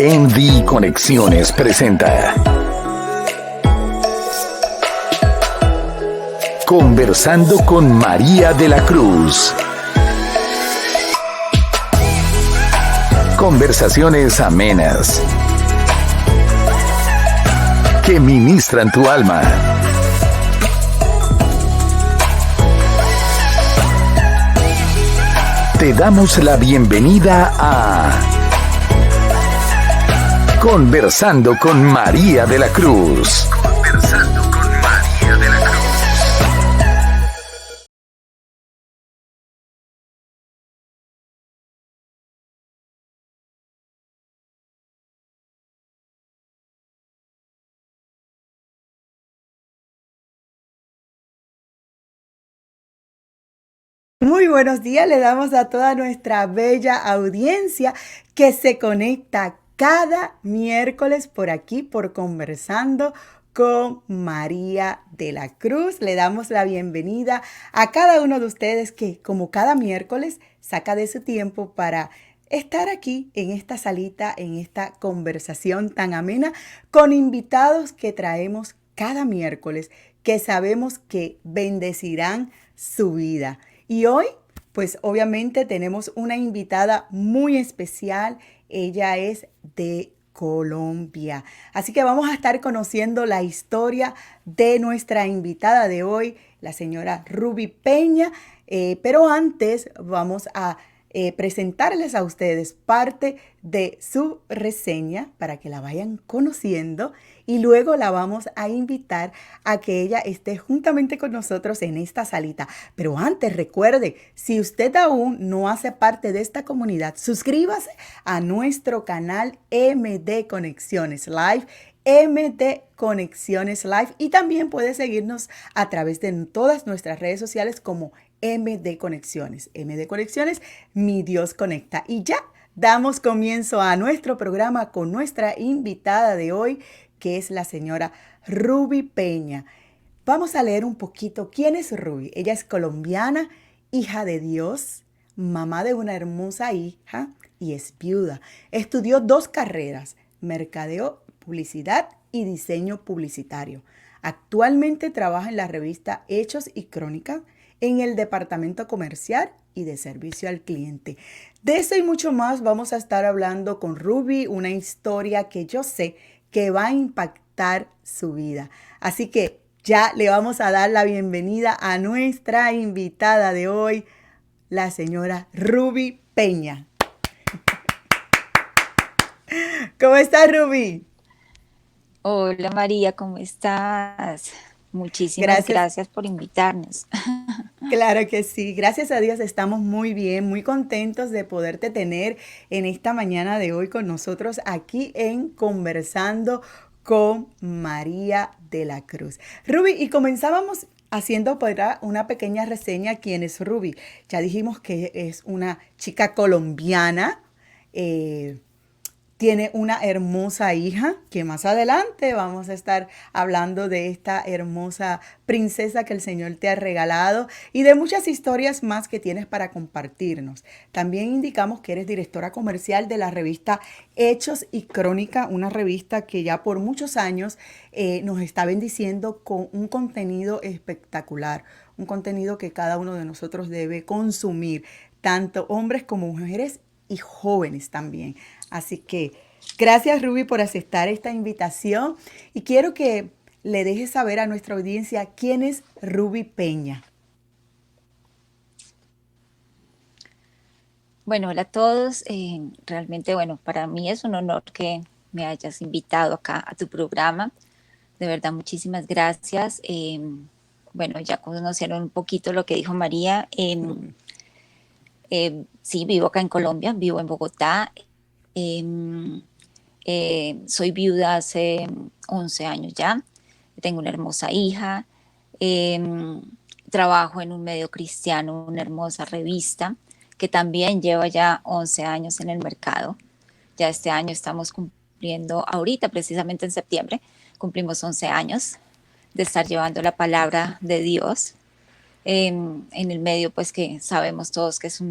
Envi Conexiones presenta Conversando con María de la Cruz. Conversaciones amenas que ministran tu alma. Te damos la bienvenida a Conversando con María de la Cruz. Conversando con María de la Cruz. Muy buenos días, le damos a toda nuestra bella audiencia que se conecta cada miércoles por aquí, por Conversando con María de la Cruz. Le damos la bienvenida a cada uno de ustedes que, como cada miércoles, saca de su tiempo para estar aquí en esta salita, en esta conversación tan amena, con invitados que traemos cada miércoles, que sabemos que bendecirán su vida. Y hoy, pues obviamente tenemos una invitada muy especial. Ella es de Colombia. Así que vamos a estar conociendo la historia de nuestra invitada de hoy, la señora Ruby Peña. Pero antes vamos a presentarles a ustedes parte de su reseña para que la vayan conociendo y luego la vamos a invitar a que ella esté juntamente con nosotros en esta salita. Pero antes recuerde, si usted aún no hace parte de esta comunidad, suscríbase a nuestro canal MD Conexiones Live, MD Conexiones Live, y también puede seguirnos a través de todas nuestras redes sociales como MD Conexiones. MD Conexiones, mi Dios conecta. Y ya damos comienzo a nuestro programa con nuestra invitada de hoy, que es la señora Ruby Peña. Vamos a leer un poquito quién es Ruby. Ella es colombiana, hija de Dios, mamá de una hermosa hija y es viuda. Estudió 2 carreras, mercadeo, publicidad y diseño publicitario. Actualmente trabaja en la revista Hechos y Crónica, en el departamento comercial y de servicio al cliente. De eso y mucho más vamos a estar hablando con Ruby, una historia que yo sé que va a impactar su vida. Así que ya le vamos a dar la bienvenida a nuestra invitada de hoy, la señora Ruby Peña. ¿Cómo estás, Ruby? Hola María, ¿cómo estás? Muchísimas Gracias. gracias por invitarnos. Claro que sí, gracias a Dios estamos muy bien, muy contentos de poderte tener en esta mañana de hoy con nosotros aquí en Conversando con María de la Cruz. Ruby, y comenzábamos haciendo una pequeña reseña quién es Ruby. Ya dijimos que es una chica colombiana, tiene una hermosa hija, que más adelante vamos a estar hablando de esta hermosa princesa que el Señor te ha regalado y de muchas historias más que tienes para compartirnos. También indicamos que eres directora comercial de la revista Hechos y Crónica, una revista que ya por muchos años nos está bendiciendo con un contenido espectacular, un contenido que cada uno de nosotros debe consumir, tanto hombres como mujeres y jóvenes también. Así que gracias, Ruby, por aceptar esta invitación y quiero que le dejes saber a nuestra audiencia quién es Ruby Peña. Bueno, hola a todos. Realmente, bueno, para mí es un honor que me hayas invitado acá a tu programa. De verdad, muchísimas gracias. Bueno, ya conocieron un poquito lo que dijo María. Sí, vivo acá en Colombia, vivo en Bogotá. Soy viuda hace 11 años ya. Tengo una hermosa hija. Trabajo en un medio cristiano, una hermosa revista que también lleva ya 11 años en el mercado. Ya este año estamos cumpliendo, ahorita precisamente en septiembre, cumplimos 11 años de estar llevando la palabra de Dios en el medio, pues que sabemos todos que es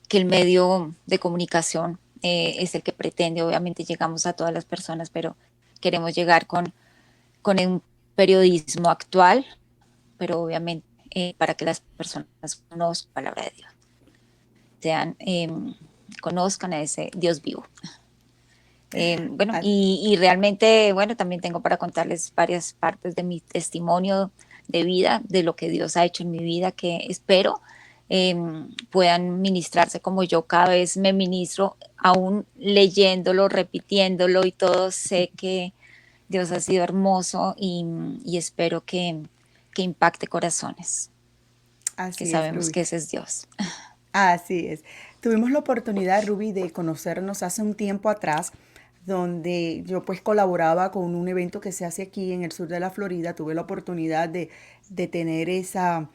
que el medio de comunicación es el que pretende. Obviamente llegamos a todas las personas, pero queremos llegar con un periodismo actual, pero obviamente para que las personas conozcan la palabra de Dios, sean, conozcan a ese Dios vivo. Bueno, Ah, y realmente, bueno, también tengo para contarles varias partes de mi testimonio de vida, de lo que Dios ha hecho en mi vida, que espero eh, puedan ministrarse como yo cada vez me ministro, aún leyéndolo, repitiéndolo y todo. Sé que Dios ha sido hermoso y espero que impacte corazones, que así es, sabemos Ruby. que ese es Dios. Así es. Tuvimos la oportunidad, Ruby, de conocernos hace un tiempo atrás, donde yo pues colaboraba con un evento que se hace aquí en el sur de la Florida. Tuve la oportunidad de tener esa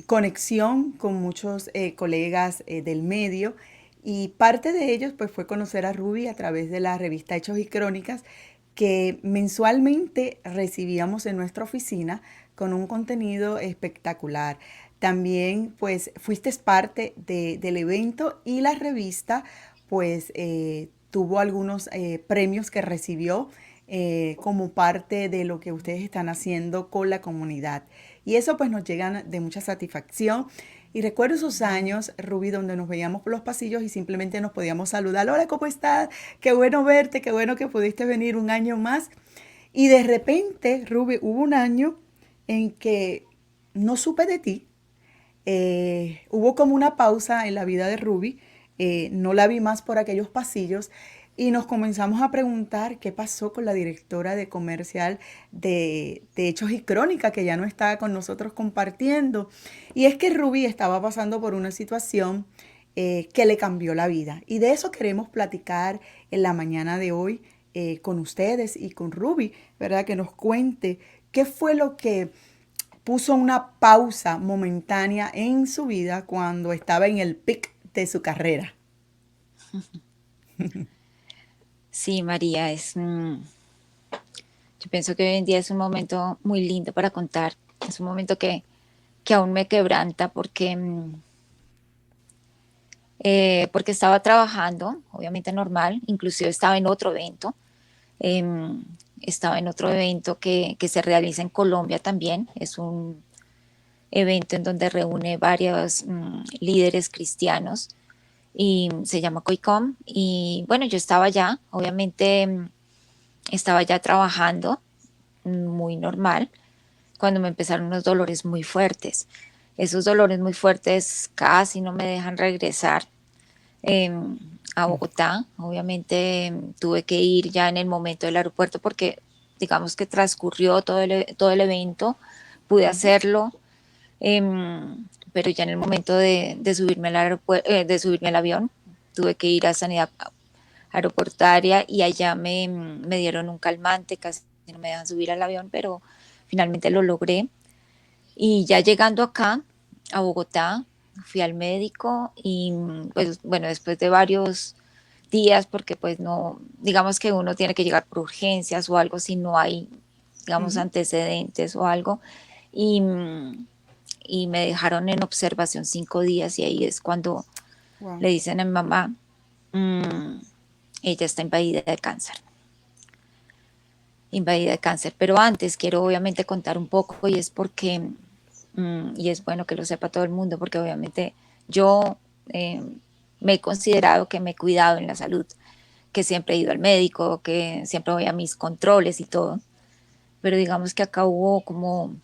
conexión con muchos colegas del medio y parte de ellos pues fue conocer a Ruby a través de la revista Hechos y Crónicas que mensualmente recibíamos en nuestra oficina con un contenido espectacular. También pues fuiste parte del evento y la revista pues tuvo algunos premios que recibió como parte de lo que ustedes están haciendo con la comunidad. Y eso pues nos llega de mucha satisfacción. Y recuerdo esos años, Ruby, donde nos veíamos por los pasillos y simplemente nos podíamos saludar. Hola, ¿cómo estás? Qué bueno verte, qué bueno que pudiste venir un año más. Y de repente, Ruby, hubo un año en que no supe de ti. Hubo como una pausa en la vida de Ruby. No la vi más por aquellos pasillos y nos comenzamos a preguntar qué pasó con la directora de comercial de Hechos y Crónica, que ya no está con nosotros compartiendo. Y es que Ruby estaba pasando por una situación que le cambió la vida. Y de eso queremos platicar en la mañana de hoy con ustedes y con Ruby, ¿verdad? Que nos cuente qué fue lo que puso una pausa momentánea en su vida cuando estaba en el pic de su carrera. Sí, María, yo pienso que hoy en día es un momento muy lindo para contar. Es un momento que aún me quebranta porque estaba trabajando, obviamente normal, inclusive estaba en otro evento. eh, Estaba en otro evento que se realiza en Colombia también. Es un evento en donde reúne varios líderes cristianos y se llama COICOM. Y bueno, yo estaba allá, obviamente estaba ya trabajando muy normal cuando me empezaron unos dolores muy fuertes. Esos dolores muy fuertes casi no me dejan regresar eh, a Bogotá. Obviamente tuve que ir ya en el momento del aeropuerto porque digamos que transcurrió todo el evento, pude hacerlo, eh, pero ya en el momento de subirme de subirme al avión, tuve que ir a sanidad aeroportaria y allá me dieron un calmante, casi no me dejan subir al avión, pero finalmente lo logré. Y ya llegando acá, a Bogotá, fui al médico y pues bueno, después de varios días, porque pues no, digamos que uno tiene que llegar por urgencias o algo si no hay, digamos, Ujú. antecedentes o algo, y, y me dejaron en observación 5 días y ahí es cuando Wow. le dicen a mi mamá, "Mm, ella está invadida de cáncer". Pero antes quiero obviamente contar un poco y es porque, y es bueno que lo sepa todo el mundo, porque obviamente yo eh, me he considerado que me he cuidado en la salud, que siempre he ido al médico, que siempre voy a mis controles y todo, pero digamos que acá hubo como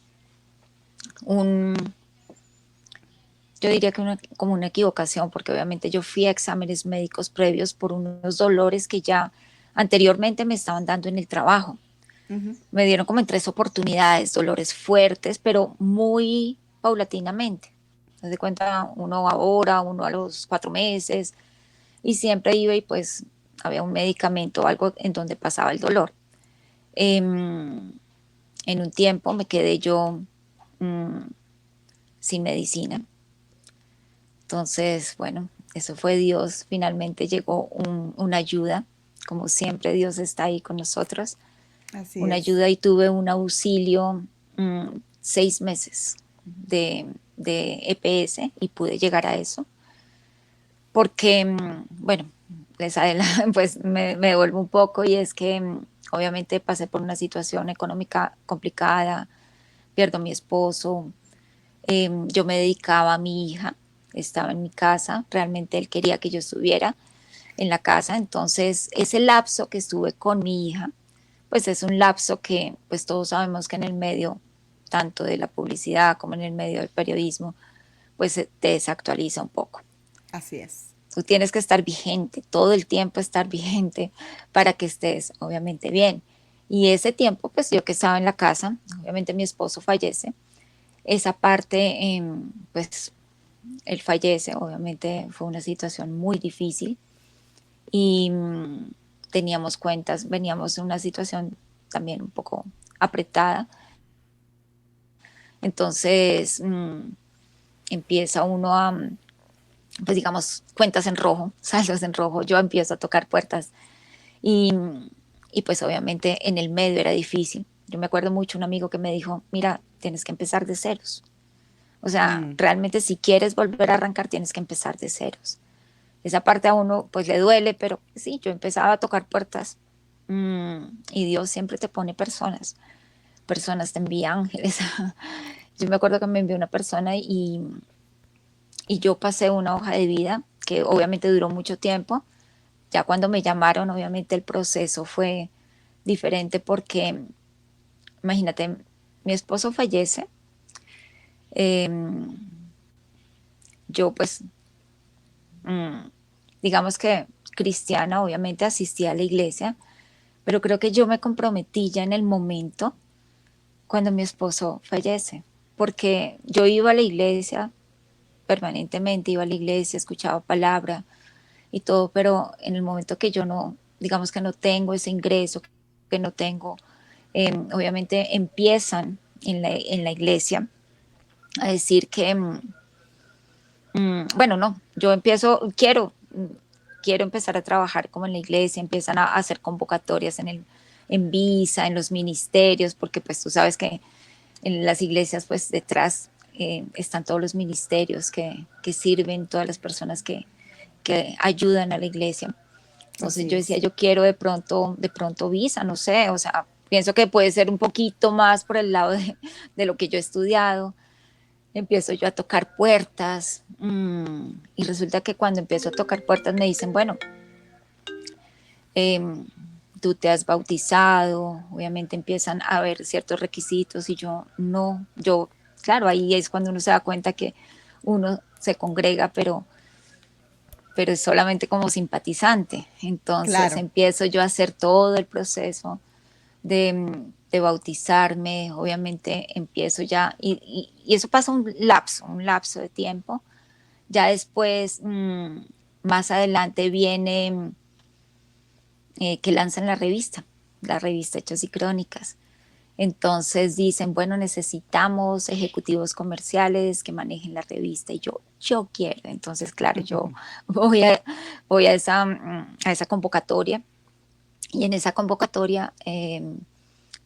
un, yo diría que como una equivocación, porque obviamente yo fui a exámenes médicos previos por unos dolores que ya anteriormente me estaban dando en el trabajo. Ujú. Me dieron como en 3 oportunidades, dolores fuertes, pero muy paulatinamente. Haz de cuenta, uno ahora, uno a los 4 meses, y siempre iba y pues había un medicamento o algo en donde pasaba el dolor. En un tiempo me quedé yo mm, sin medicina. Entonces, bueno, eso fue Dios. Finalmente llegó una ayuda. Como siempre, Dios está ahí con nosotros. Así Una es. ayuda y tuve un auxilio 6 meses de EPS y pude llegar a eso porque, bueno, pues me devuelvo un poco y es que obviamente pasé por una situación económica complicada, pierdo a mi esposo, yo me dedicaba a mi hija, estaba en mi casa, realmente él quería que yo estuviera en la casa, entonces ese lapso que estuve con mi hija, pues es un lapso que pues todos sabemos que en el medio, tanto de la publicidad como en el medio del periodismo, pues se te desactualiza un poco. Así es. Tú tienes que estar vigente, todo el tiempo estar vigente para que estés obviamente bien. Y ese tiempo, pues yo que estaba en la casa, obviamente mi esposo fallece, esa parte, pues él fallece, obviamente fue una situación muy difícil y teníamos cuentas, veníamos en una situación también un poco apretada. Entonces empieza uno a, pues digamos, cuentas en rojo, saldos en rojo, yo empiezo a tocar puertas y, y pues obviamente en el medio era difícil. Yo me acuerdo mucho un amigo que me dijo, mira, tienes que empezar de ceros. O sea, Mm, realmente si quieres volver a arrancar, tienes que empezar de ceros. Esa parte a uno pues le duele, pero sí, yo empezaba a tocar puertas y Dios siempre te pone personas, personas te envía ángeles. Yo me acuerdo que me envió una persona y yo pasé una hoja de vida que obviamente duró mucho tiempo. Ya cuando me llamaron, obviamente el proceso fue diferente porque, imagínate, mi esposo fallece, eh, yo pues, mm, digamos que cristiana, obviamente asistí a la iglesia, pero creo que yo me comprometí ya en el momento cuando mi esposo fallece, porque yo iba a la iglesia permanentemente, iba a la iglesia, escuchaba palabra y todo, pero en el momento que yo no, digamos que no tengo ese ingreso, que no tengo, obviamente empiezan en la iglesia a decir que, bueno, no, yo empiezo, quiero empezar a trabajar como en la iglesia, empiezan a hacer convocatorias en visa, en los ministerios, porque pues tú sabes que en las iglesias pues detrás están todos los ministerios que sirven, todas las personas que ayudan a la iglesia. Entonces así yo decía, es. yo quiero de pronto visa, no sé, o sea, pienso que puede ser un poquito más por el lado de lo que yo he estudiado. Empiezo yo a tocar puertas y resulta que cuando empiezo a tocar puertas me dicen, bueno, eh, tú te has bautizado, obviamente empiezan a haber ciertos requisitos y yo no, yo, claro, ahí es cuando uno se da cuenta que uno se congrega, pero es solamente como simpatizante. Entonces Claro. empiezo yo a hacer todo el proceso de bautizarme, obviamente empiezo ya, y eso pasa un lapso de tiempo. Ya después, más adelante viene que lanzan la revista Hechos y Crónicas. Entonces dicen, bueno, necesitamos ejecutivos comerciales que manejen la revista y yo quiero. Entonces, claro, yo voy a, voy a esa convocatoria y en esa convocatoria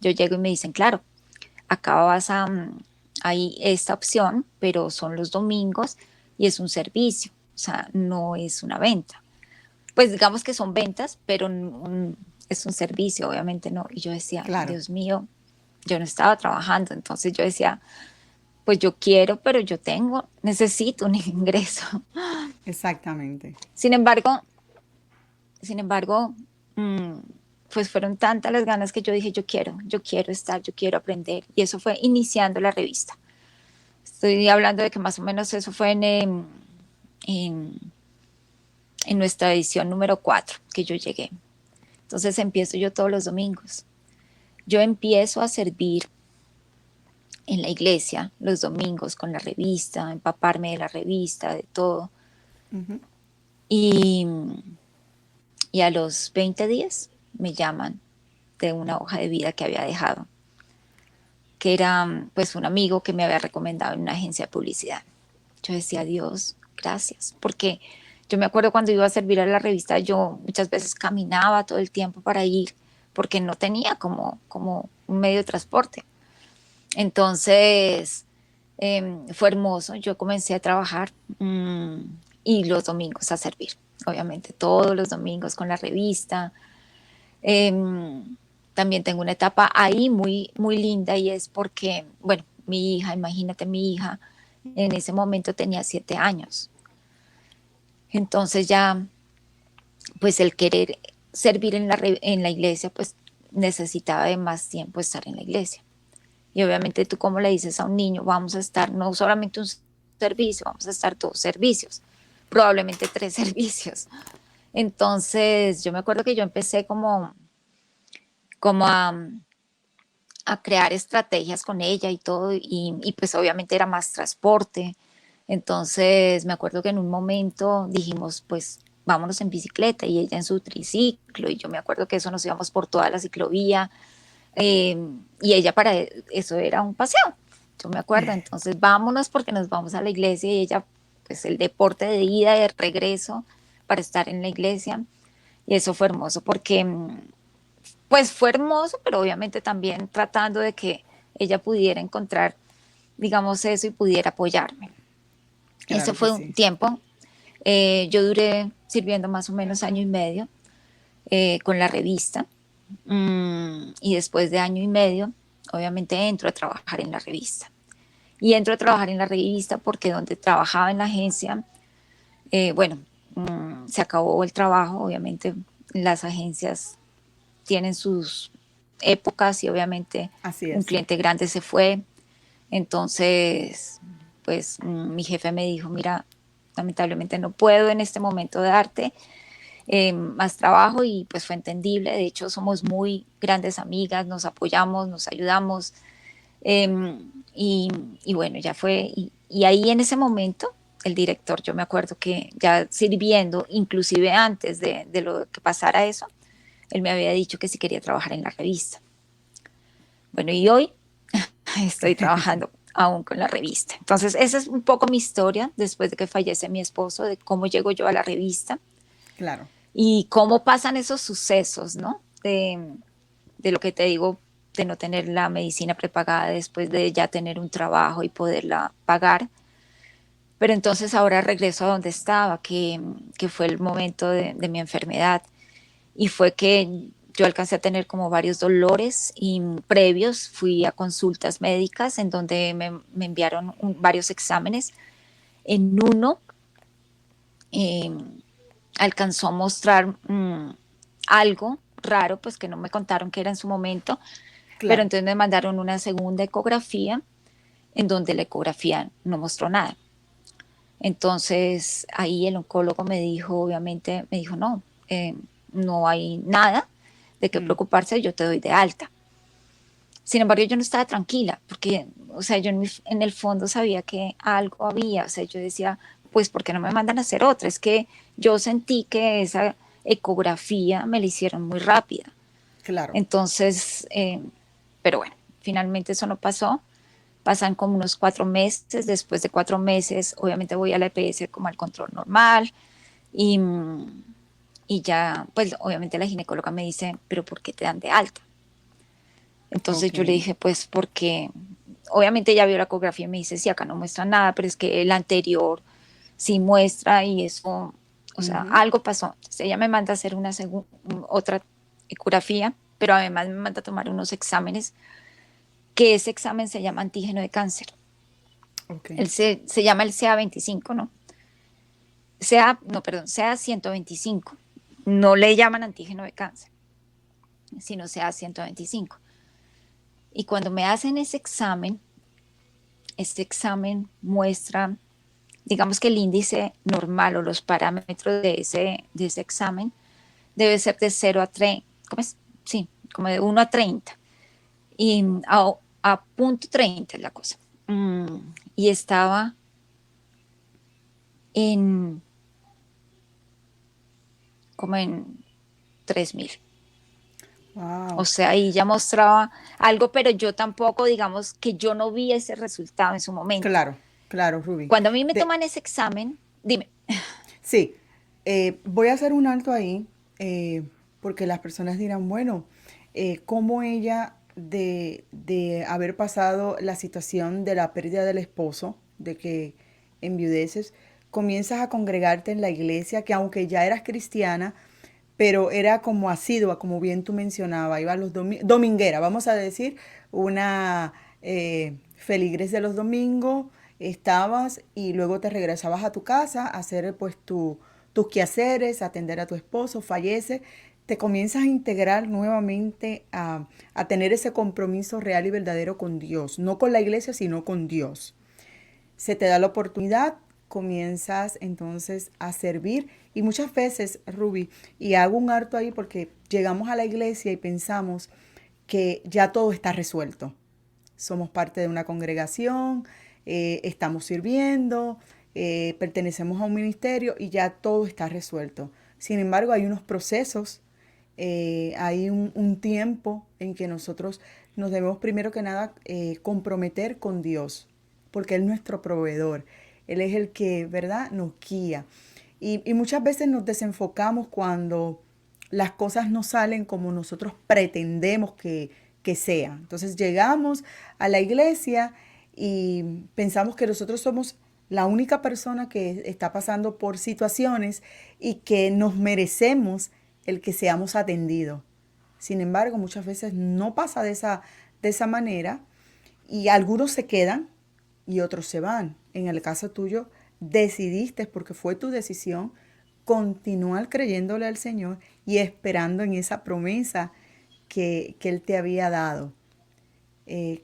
yo llego y me dicen, claro, acá vas hay esta opción, pero son los domingos y es un servicio, o sea, no es una venta. Pues digamos que son ventas, pero es un servicio, obviamente no. Y yo decía, Claro, Dios mío, yo no estaba trabajando, entonces yo decía, pues yo quiero, pero yo necesito un ingreso. exactamente. Sin embargo, sin embargo, mm, pues fueron tantas las ganas que yo dije, yo quiero estar, yo quiero aprender. Y eso fue iniciando la revista. Estoy hablando de que más o menos eso fue en, en nuestra edición número 4 que yo llegué. Entonces empiezo yo todos los domingos. Yo empiezo a servir en la iglesia los domingos con la revista, empaparme de la revista, de todo. Ujú. Y, y a los 20 días me llaman de una hoja de vida que había dejado, que era pues un amigo que me había recomendado en una agencia de publicidad. Yo decía, Dios, gracias, porque yo me acuerdo cuando iba a servir a la revista, yo muchas veces caminaba todo el tiempo para ir, porque no tenía como un medio de transporte. Entonces, fue hermoso, yo comencé a trabajar y los domingos a servir. obviamente todos los domingos con la revista. Em, También tengo una etapa ahí muy, muy linda y es porque, bueno, mi hija, imagínate mi hija, en ese momento tenía 7 años. Entonces ya, pues el querer servir en la iglesia, pues necesitaba de más tiempo estar en la iglesia. Y obviamente tú como le dices a un niño, vamos a estar no solamente un servicio, vamos a estar 2 servicios, probablemente 3 servicios. Entonces yo me acuerdo que yo empecé como a crear estrategias con ella y todo, y pues obviamente era más transporte. Entonces me acuerdo que en un momento dijimos, pues vámonos en bicicleta y ella en su triciclo, y yo me acuerdo que eso nos íbamos por toda la ciclovía, eh, y ella para eso era un paseo, yo me acuerdo. Entonces vámonos porque nos vamos a la iglesia, y ella pues el deporte de ida y de regreso para estar en la iglesia, y eso fue hermoso porque pues fue hermoso, pero obviamente también tratando de que ella pudiera encontrar, digamos, eso y pudiera apoyarme. Ese Claro que fue un sí. tiempo. Yo duré sirviendo más o menos año y medio con la revista. Y después de año y medio, obviamente entro a trabajar en la revista. Y entro a trabajar en la revista porque donde trabajaba en la agencia, bueno, se acabó el trabajo. Obviamente las agencias tienen sus épocas y obviamente Así un es. cliente grande se fue. Entonces, pues mi jefe me dijo, mira, lamentablemente no puedo en este momento darte más trabajo, y pues fue entendible. De hecho, somos muy grandes amigas, nos apoyamos, nos ayudamos. eh, y, y, bueno, ya fue. Y ahí en ese momento, el director, yo me acuerdo que ya sirviendo, inclusive antes de lo que pasara eso, él me había dicho que si quería trabajar en la revista. Bueno, y hoy estoy trabajando aún con la revista. Entonces, esa es un poco mi historia después de que fallece mi esposo, de cómo llego yo a la revista Claro. y cómo pasan esos sucesos, ¿no? De lo que te digo, de no tener la medicina prepagada después de ya tener un trabajo y poderla pagar. Pero entonces ahora regreso a donde estaba, que fue el momento de mi enfermedad. Y fue que yo alcancé a tener como varios dolores y previos fui a consultas médicas en donde me enviaron varios exámenes. En uno eh, alcanzó a mostrar algo raro, pues que no me contaron que era en su momento, pero Claro. entonces me mandaron una segunda ecografía en donde la ecografía no mostró nada. Entonces ahí el oncólogo me dijo, obviamente, me dijo, no, no hay nada de qué Mm, preocuparse, yo te doy de alta. Sin embargo, yo no estaba tranquila, porque, o sea, yo en el fondo sabía que algo había, o sea, yo decía, pues, ¿por qué no me mandan a hacer otra? Es que yo sentí que esa ecografía me la hicieron muy rápida. claro. Entonces, pero bueno, finalmente eso no pasó. Pasan como unos 4 meses. Después de 4 meses, obviamente voy a la EPS como al control normal, y, y ya, pues obviamente la ginecóloga me dice, pero ¿por qué te dan de alta? Entonces Ok. yo le dije, pues porque obviamente ella vio la ecografía y me dice, sí, acá no muestra nada, pero es que el anterior sí muestra, y eso, o sea, Ujú. algo pasó. Entonces ella me manda a hacer otra ecografía, pero además me manda a tomar unos exámenes, que ese examen se llama antígeno de cáncer. Ok. Se llama el CA25, ¿no? No, perdón, CA125. No le llaman antígeno de cáncer, sino CA125. Y cuando me hacen ese examen, este examen muestra, digamos que el índice normal o los parámetros de ese examen debe ser de 0 a 30, ¿cómo es? Sí, como de 1 a 30. Y a punto 30 es la cosa. Y estaba en como en 3000. O Wow. sea, ahí ya mostraba algo, pero yo tampoco, digamos que yo no vi ese resultado en su momento. Claro, claro, Ruby. Cuando a mí me De, toman ese examen, dime. sí, voy a hacer un alto ahí, porque las personas dirán, bueno, ¿cómo ella de haber pasado la situación de la pérdida del esposo, de que enviudeces, comienzas a congregarte en la iglesia, que aunque ya eras cristiana, pero era como asidua, como bien tú mencionabas, iba a los dominguera, vamos a decir, una feligres de los domingos, estabas y luego te regresabas a tu casa a hacer pues tus quehaceres, atender a tu esposo, fallece, te comienzas a integrar nuevamente a tener ese compromiso real y verdadero con Dios, no con la iglesia, sino con Dios. Se te da la oportunidad, comienzas entonces a servir y muchas veces, Ruby, y hago un harto ahí porque llegamos a la iglesia y pensamos que ya todo está resuelto. Somos parte de una congregación, estamos sirviendo, pertenecemos a un ministerio y ya todo está resuelto. Sin embargo, hay unos procesos, hay un tiempo en que nosotros nos debemos primero que nada comprometer con Dios, porque Él es nuestro proveedor. Él es el que, ¿verdad?, nos guía. Y muchas veces nos desenfocamos cuando las cosas no salen como nosotros pretendemos que sean. Entonces llegamos a la iglesia y pensamos que nosotros somos la única persona que está pasando por situaciones y que nos merecemos el que seamos atendidos. Sin embargo, muchas veces no pasa de esa manera y algunos se quedan y otros se van. En el caso tuyo, decidiste, porque fue tu decisión, continuar creyéndole al Señor y esperando en esa promesa que Él te había dado. Eh,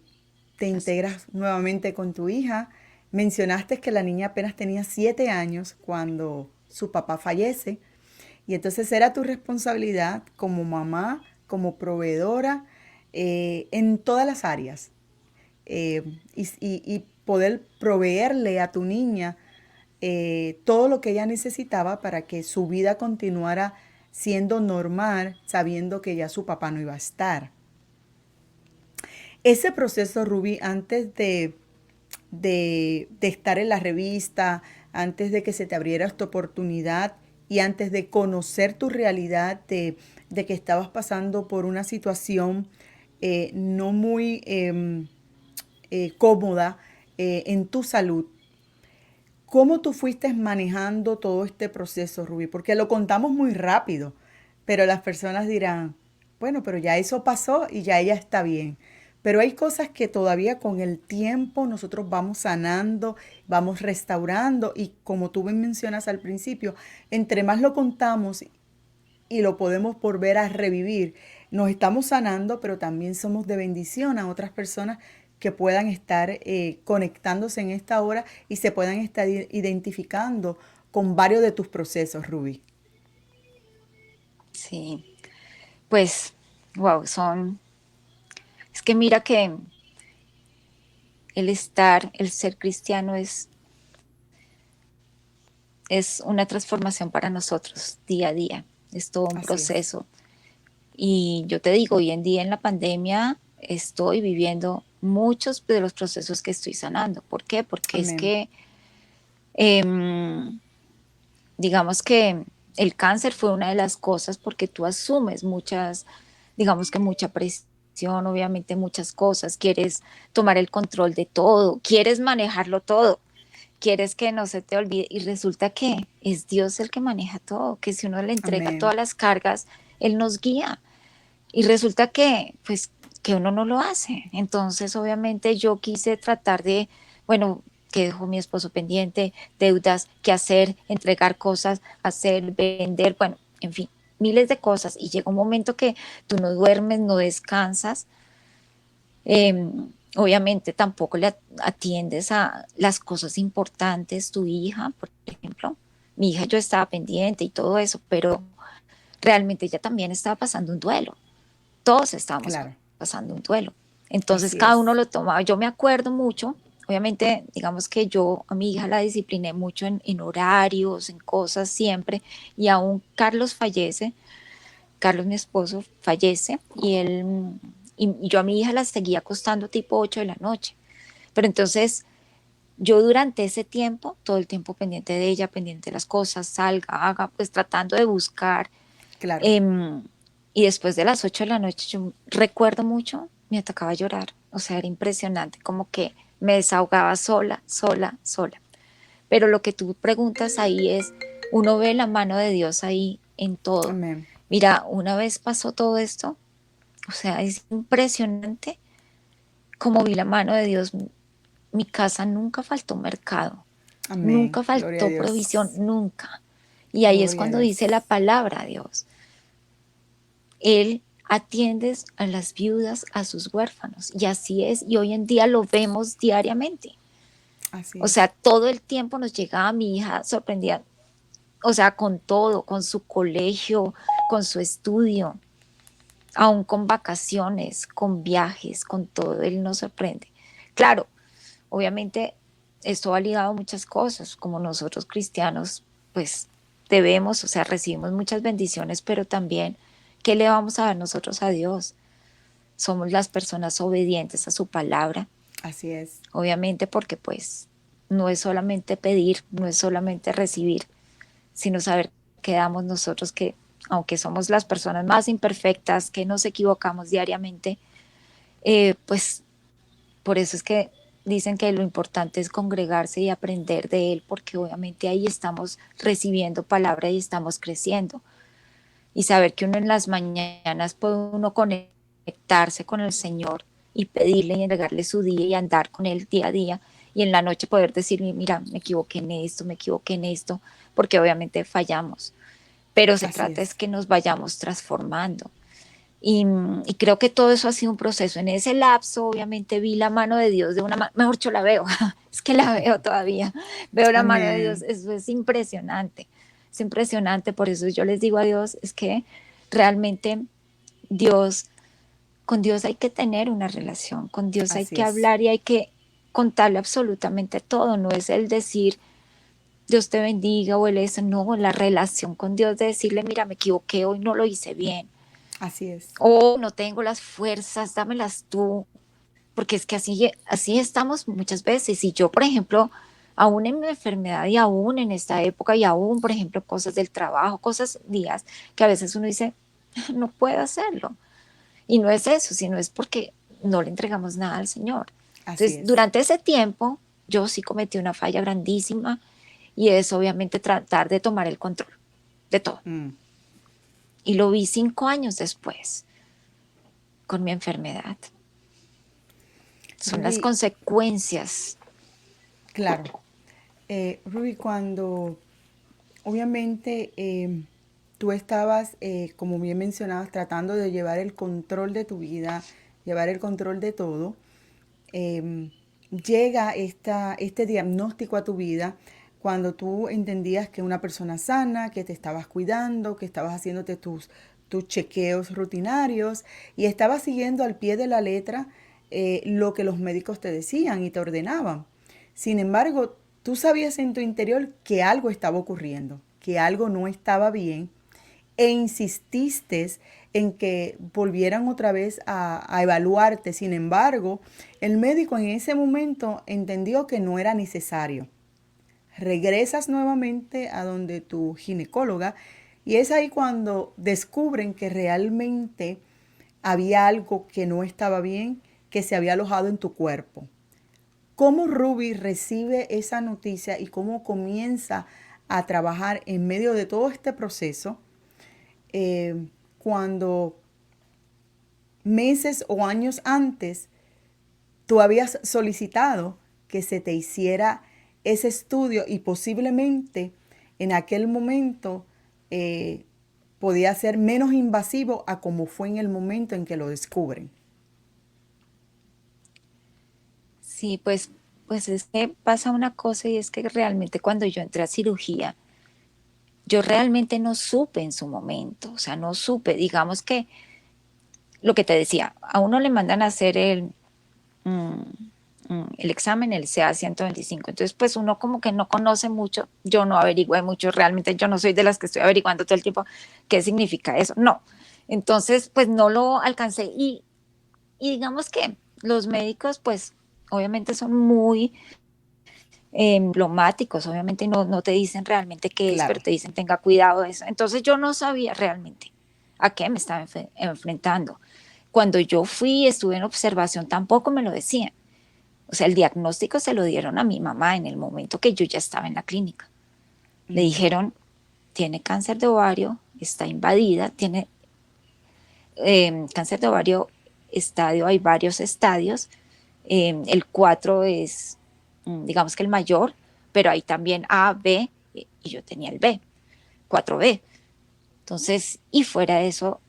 Te Así es. integras nuevamente con tu hija. Mencionaste que la niña apenas tenía 7 años cuando su papá fallece. Y entonces era tu responsabilidad como mamá, como proveedora, en todas las áreas. Y poder proveerle a tu niña todo lo que ella necesitaba para que su vida continuara siendo normal, sabiendo que ya su papá no iba a estar. Ese proceso, Ruby, antes de estar en la revista, antes de que se te abriera esta oportunidad y antes de conocer tu realidad de que estabas pasando por una situación no muy cómoda en tu salud, ¿cómo tú fuiste manejando todo este proceso, Rubí? Porque lo contamos muy rápido, pero las personas dirán, bueno, pero ya eso pasó y ya ella está bien. Pero hay cosas que todavía con el tiempo nosotros vamos sanando, vamos restaurando y como tú bien mencionas al principio, entre más lo contamos y lo podemos volver a revivir, nos estamos sanando, pero también somos de bendición a otras personas que puedan estar conectándose en esta hora y se puedan estar identificando con varios de tus procesos, Ruby. Sí, pues, wow, es que mira que el ser cristiano es una transformación para nosotros día a día, es todo un Así es. proceso. Y yo te digo, hoy en día en la pandemia estoy viviendo muchos de los procesos que estoy sanando. ¿Por qué? Porque es Amén. que, em, digamos que el cáncer fue una de las cosas porque tú asumes digamos que mucha presión, obviamente muchas cosas, quieres tomar el control de todo, quieres manejarlo todo, quieres que no se te olvide y resulta que es Dios el que maneja todo, que si uno le entrega Amén. todas las cargas, Él nos guía. Y resulta que, pues, que uno no lo hace. Entonces, obviamente, yo quise tratar de, bueno, que dejó mi esposo pendiente, deudas, qué hacer, entregar cosas, hacer, vender, bueno, en fin, miles de cosas. Y llega un momento que tú no duermes, no descansas. Eh, Obviamente, tampoco le atiendes a las cosas importantes, tu hija, por ejemplo. Mi hija yo estaba pendiente y todo eso, pero realmente ella también estaba pasando un duelo, todos estábamos Claro. pasando un duelo. Entonces Así cada uno es. lo tomaba. Yo me acuerdo mucho, obviamente, digamos que yo a mi hija la discipliné mucho en horarios, en cosas siempre, y aún Carlos fallece, Carlos mi esposo fallece, y yo a mi hija la seguía acostando tipo 8 de la noche. Pero entonces yo durante ese tiempo, todo el tiempo pendiente de ella, pendiente de las cosas, salga, haga, pues tratando de buscar Claro. Em, y después de las 8 de la noche, yo recuerdo mucho, me atacaba a llorar. O sea, era impresionante, como que me desahogaba sola, sola, sola. Pero lo que tú preguntas ahí es, uno ve la mano de Dios ahí en todo. Amén. Mira, una vez pasó todo esto, o sea, es impresionante como vi la mano de Dios. Mi casa nunca faltó mercado, Amén. nunca Gloria a faltó provisión, Dios. nunca. Y ahí es Gloria a cuando Dios. dice la palabra Dios. Él atiende a las viudas, a sus huérfanos. Y así es, y hoy en día lo vemos diariamente. Así O es. sea, todo el tiempo nos llegaba mi hija sorprendida, o sea, con todo, con su colegio, con su estudio, aún con vacaciones, con viajes, con todo, él nos sorprende. Claro, obviamente esto ha ligado a muchas cosas, como nosotros cristianos, pues debemos, o sea, recibimos muchas bendiciones, pero también, ¿qué le vamos a dar nosotros a Dios? Somos las personas obedientes a su palabra, Así es. obviamente porque pues no es solamente pedir, no es solamente recibir, sino saber que damos nosotros que, aunque somos las personas más imperfectas, que nos equivocamos diariamente, pues por eso es que dicen que lo importante es congregarse y aprender de Él, porque obviamente ahí estamos recibiendo palabra y estamos creciendo. Y saber que uno en las mañanas puede uno conectarse con el Señor y pedirle y entregarle su día y andar con Él día a día. Y en la noche poder decirle, mira, me equivoqué en esto, me equivoqué en esto, porque obviamente fallamos. Pero se Así trata es es. que nos vayamos transformando. Y creo que todo eso ha sido un proceso. En ese lapso, obviamente, vi la mano de Dios de una manera, mejor yo la veo, es que la veo todavía, veo la mano de Dios, Amén. eso es impresionante, por eso yo les digo a Dios, es que realmente Dios, con Dios hay que tener una relación, con Dios hay Así que es. hablar y hay que contarle absolutamente todo, no es el decir, Dios te bendiga o el eso, no, la relación con Dios de decirle, mira, me equivoqué, hoy no lo hice bien Así es. o no tengo las fuerzas, dámelas tú, porque es que así estamos muchas veces. Y yo, por ejemplo, aún en mi enfermedad y aún en esta época y aún, por ejemplo, cosas del trabajo, cosas días que a veces uno dice, no puedo hacerlo. Y no es eso, sino es porque no le entregamos nada al Señor. Así Entonces, es. durante ese tiempo, yo sí cometí una falla grandísima y es obviamente tratar de tomar el control de todo. Mm. Y lo vi 5 años después con mi enfermedad. Son las Ruby, consecuencias. claro. Ruby, cuando obviamente tú estabas, como bien mencionabas, tratando de llevar el control de tu vida, llevar el control de todo, llega este diagnóstico a tu vida cuando tú entendías que una persona sana, que te estabas cuidando, que estabas haciéndote tus chequeos rutinarios y estabas siguiendo al pie de la letra lo que los médicos te decían y te ordenaban. Sin embargo, tú sabías en tu interior que algo estaba ocurriendo, que algo no estaba bien e insististe en que volvieran otra vez a evaluarte. Sin embargo, el médico en ese momento entendió que no era necesario. Regresas nuevamente a donde tu ginecóloga y es ahí cuando descubren que realmente había algo que no estaba bien, que se había alojado en tu cuerpo. ¿Cómo Ruby recibe esa noticia y cómo comienza a trabajar en medio de todo este proceso cuando meses o años antes tú habías solicitado que se te hiciera ese estudio y posiblemente en aquel momento podía ser menos invasivo a como fue en el momento en que lo descubren? Sí, pues es que pasa una cosa y es que realmente cuando yo entré a cirugía, yo realmente no supe en su momento, o sea, no supe, digamos que lo que te decía, a uno le mandan a hacer mm, el examen, el CA 125. Entonces, pues uno como que no conoce mucho, yo no averigüé mucho, realmente yo no soy de las que estoy averiguando todo el tiempo qué significa eso, no. Entonces, pues no lo alcancé y digamos que los médicos, pues obviamente son muy diplomáticos, obviamente no te dicen realmente qué es, pero Claro. te dicen tenga cuidado de eso. Entonces yo no sabía realmente a qué me estaba enfrentando. Cuando yo fui, estuve en observación, tampoco me lo decían. O sea, el diagnóstico se lo dieron a mi mamá en el momento que yo ya estaba en la clínica. Le dijeron, tiene cáncer de ovario, está invadida, tiene cáncer de ovario estadio, hay varios estadios. El 4 es, digamos que el mayor, pero hay también A, B, y yo tenía el B, 4B. Entonces, y fuera de eso,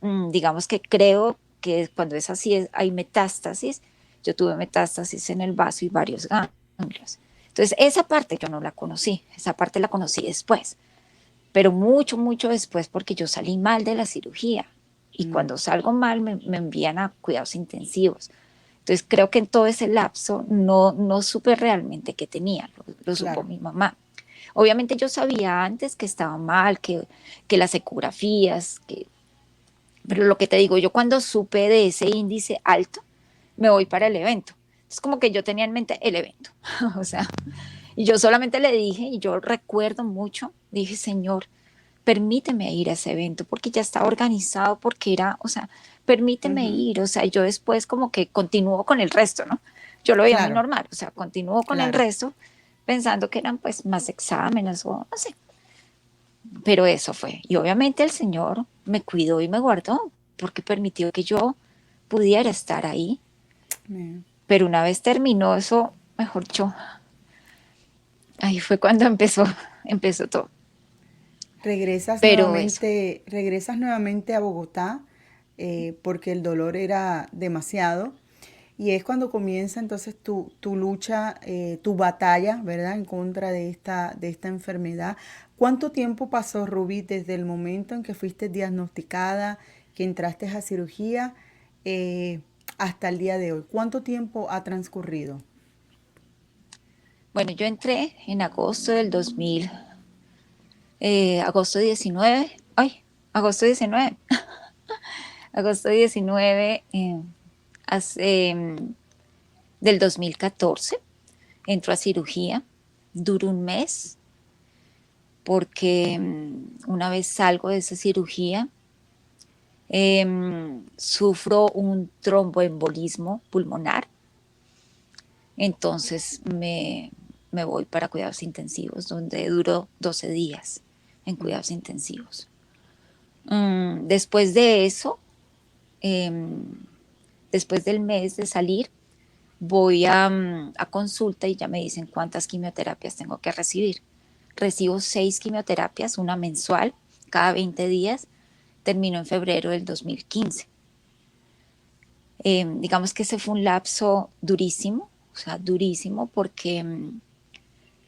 digamos que creo que cuando es así, hay metástasis. Yo tuve metástasis en el vaso y varios ganglios. Entonces, esa parte yo no la conocí, esa parte la conocí después, pero mucho, mucho después porque yo salí mal de la cirugía y cuando salgo mal me envían a cuidados intensivos. Entonces, creo que en todo ese lapso no supe realmente qué tenía, lo supo Claro, mi mamá. Obviamente yo sabía antes que estaba mal, que las ecografías, pero lo que te digo, yo cuando supe de ese índice alto, me voy para el evento. Es como que yo tenía en mente el evento. O sea, y yo solamente le dije, y yo recuerdo mucho, dije, Señor, permíteme ir a ese evento, porque ya estaba organizado, porque era, o sea, permíteme ir. O sea, yo después como que continúo con el resto, ¿no? Yo lo veía muy claro, normal, o sea, continúo con el claro. resto, pensando que eran pues más exámenes o no sé. Pero eso fue. Y obviamente el Señor me cuidó y me guardó, porque permitió que yo pudiera estar ahí. Amén. Pero una vez terminó eso, mejor yo, ahí fue cuando empezó todo. Pero eso, Regresas nuevamente a Bogotá porque el dolor era demasiado. Y es cuando comienza entonces tu lucha, tu batalla, ¿verdad? En contra de esta enfermedad. ¿Cuánto tiempo pasó, Rubí, desde el momento en que fuiste diagnosticada, que entraste a cirugía, eh, hasta el día de hoy? ¿Cuánto tiempo ha transcurrido? bueno, yo entré en agosto del 2000, agosto 19, ay, agosto 19, agosto 19, hace, del 2014, entro a cirugía, duro un mes, porque una vez salgo de esa cirugía, sufro un tromboembolismo pulmonar, entonces me voy para cuidados intensivos, donde duró 12 días en cuidados intensivos. Después de eso, em, después del mes de salir, voy a consulta y ya me dicen cuántas quimioterapias tengo que recibir. Recibo 6 quimioterapias, una mensual, cada 20 días. Terminó en febrero del 2015. Digamos que ese fue un lapso durísimo, o sea, durísimo porque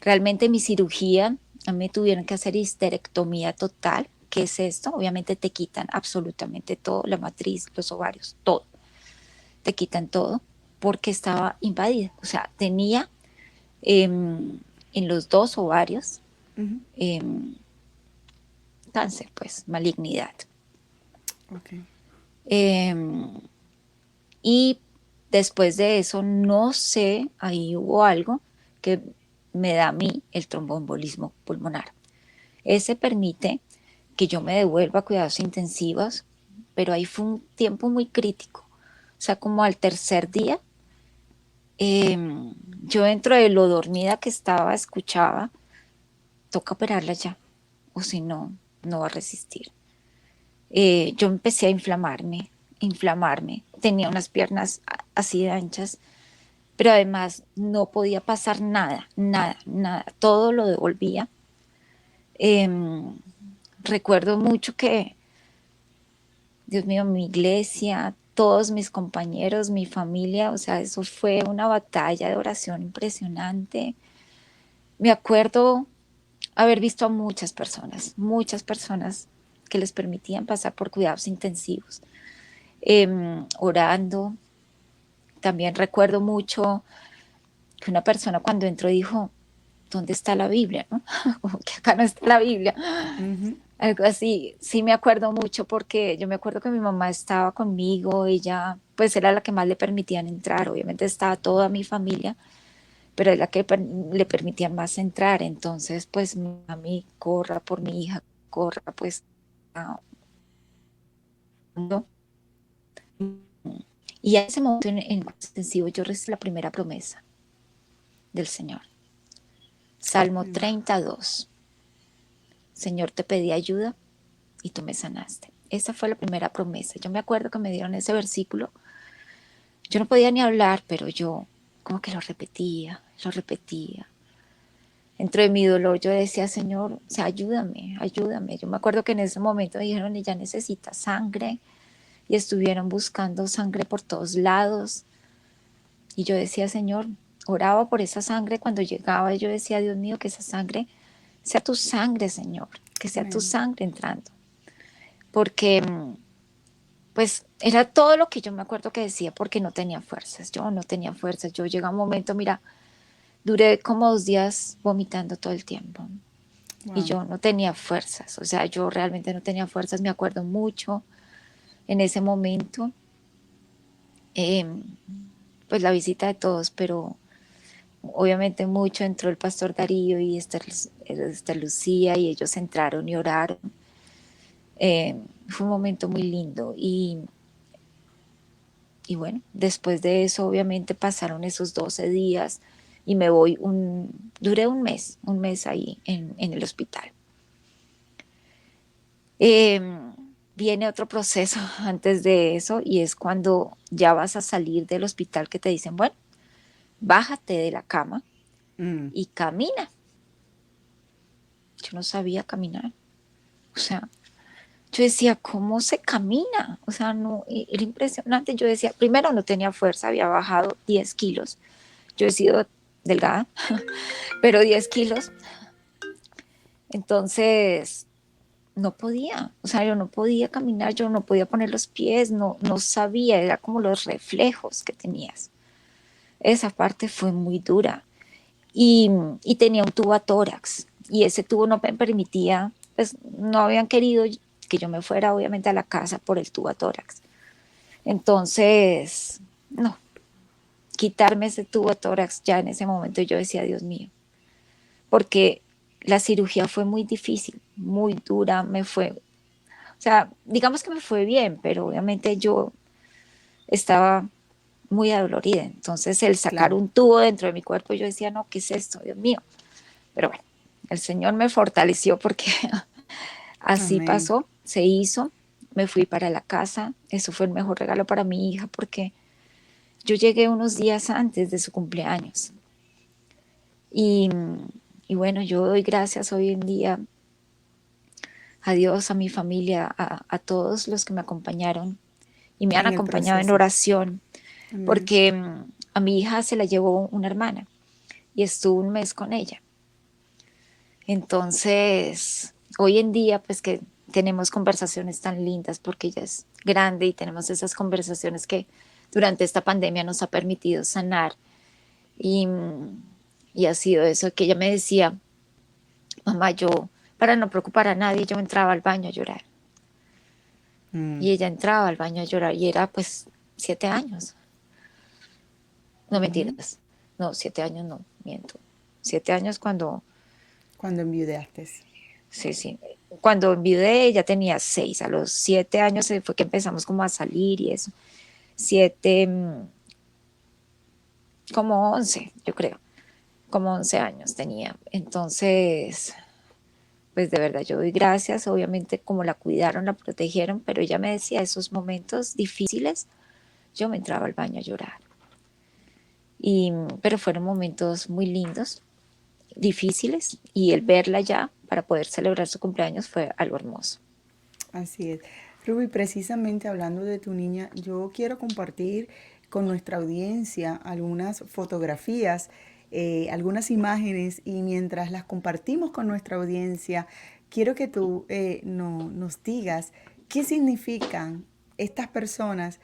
realmente mi cirugía, me tuvieron que hacer histerectomía total. ¿Qué es esto? Obviamente te quitan absolutamente todo, la matriz, los ovarios, todo. Te quitan todo porque estaba invadida. O sea, tenía en los dos ovarios Ujú. cáncer, pues, malignidad. Ok. Eh, y después de eso, no sé, ahí hubo algo que me da a mí el tromboembolismo pulmonar. Ese permite que yo me devuelva a cuidados intensivos, pero ahí fue un tiempo muy crítico. O sea, como al tercer día, eh, yo dentro de lo dormida que estaba, escuchaba, toca operarla ya, o si no, no va a resistir. Yo empecé a inflamarme. Tenía unas piernas así de anchas, pero además no podía pasar nada, nada, nada. Todo lo devolvía. Em, Recuerdo mucho que, Dios mío, mi iglesia, todos mis compañeros, mi familia, o sea, eso fue una batalla de oración impresionante. Me acuerdo haber visto a muchas personas que les permitían pasar por cuidados intensivos, orando. También recuerdo mucho que una persona cuando entró dijo, ¿dónde está la Biblia? ¿No? Como que acá no está la Biblia. Ujú. Algo así, sí me acuerdo mucho porque yo me acuerdo que mi mamá estaba conmigo, ella pues era la que más le permitían entrar, obviamente estaba toda mi familia, pero es la que le permitían más entrar, entonces pues a mí corra por mi hija, corra pues, no. Y en ese momento en intensivo yo recibí la primera promesa del Señor. Salmo 32. Señor, te pedí ayuda y tú me sanaste. Esa fue la primera promesa. Yo me acuerdo que me dieron ese versículo. Yo no podía ni hablar, pero yo como que lo repetía, lo repetía. Dentro de mi dolor yo decía, Señor, o sea, ayúdame, ayúdame. Yo me acuerdo que en ese momento me dijeron, ella necesita sangre, y estuvieron buscando sangre por todos lados. Y yo decía, Señor, oraba por esa sangre cuando llegaba, y yo decía, Dios mío, que esa sangre sea tu sangre, Señor, que sea tu Amén. sangre entrando. Porque pues era todo lo que yo me acuerdo que decía, porque no tenía fuerzas, yo no tenía fuerzas. Yo llegué a un momento, mira, duré como 2 días vomitando todo el tiempo y Wow. yo no tenía fuerzas, o sea, yo realmente no tenía fuerzas. Me acuerdo mucho en ese momento, eh, pues la visita de todos, pero obviamente mucho entró el pastor Darío y Esther Lucía, y ellos entraron y oraron. Fue un momento muy lindo, y bueno, después de eso obviamente pasaron esos 12 días y me voy duré un mes ahí en el hospital. Eh, Viene otro proceso antes de eso, y es cuando ya vas a salir del hospital, que te dicen, bueno, bájate de la cama Mm, y camina. Yo no sabía caminar, o sea, yo decía, ¿cómo se camina? O sea, no, era impresionante. Yo decía, primero no tenía fuerza, había bajado 10 kilos. Yo he sido delgada, pero 10 kilos. Entonces, no podía, o sea, yo no podía caminar, yo no podía poner los pies, no sabía, era como los reflejos que tenías. Esa parte fue muy dura. Y, y tenía un tubo a tórax, y ese tubo no me permitía, pues no habían querido que yo me fuera obviamente a la casa por el tubo a tórax. Entonces, no, quitarme ese tubo a tórax ya en ese momento yo decía, Dios mío, porque la cirugía fue muy difícil, muy dura, o sea, digamos que me fue bien, pero obviamente yo estaba muy adolorida. Entonces, el sacar claro. un tubo dentro de mi cuerpo, yo decía, no, ¿qué es esto, Dios mío? Pero bueno, el Señor me fortaleció, porque así Amén. pasó, se hizo, me fui para la casa. Eso fue el mejor regalo para mi hija, porque yo llegué unos días antes de su cumpleaños. Y, y bueno, yo doy gracias hoy en día a Dios, a mi familia, a todos los que me acompañaron y me han En el acompañado en proceso. oración, Amén. porque a mi hija se la llevó una hermana y estuvo un mes con ella. Entonces, hoy en día, pues que tenemos conversaciones tan lindas, porque ella es grande y tenemos esas conversaciones que durante esta pandemia nos ha permitido sanar. Y, y ha sido eso que ella me decía, mamá, yo, para no preocupar a nadie, yo entraba al baño a llorar. Mm. Y ella entraba al baño a llorar, y era pues 7 años. No, Ujú. mentiras. No, 7 años no, miento. 7 años cuando, Cuando enviudaste. sí, sí. Cuando enviudé ella tenía 6. A los 7 años fue que empezamos como a salir y eso. 7, como 11, yo creo. Como 11 años tenía. Entonces, pues de verdad yo doy gracias. Obviamente como la cuidaron, la protegieron, pero ella me decía, esos momentos difíciles, yo me entraba al baño a llorar. Pero fueron momentos muy lindos, difíciles, y el verla ya para poder celebrar su cumpleaños fue algo hermoso. Así es. Ruby, precisamente hablando de tu niña, yo quiero compartir con nuestra audiencia algunas fotografías, algunas imágenes, y mientras las compartimos con nuestra audiencia, quiero que tú nos digas qué significan estas personas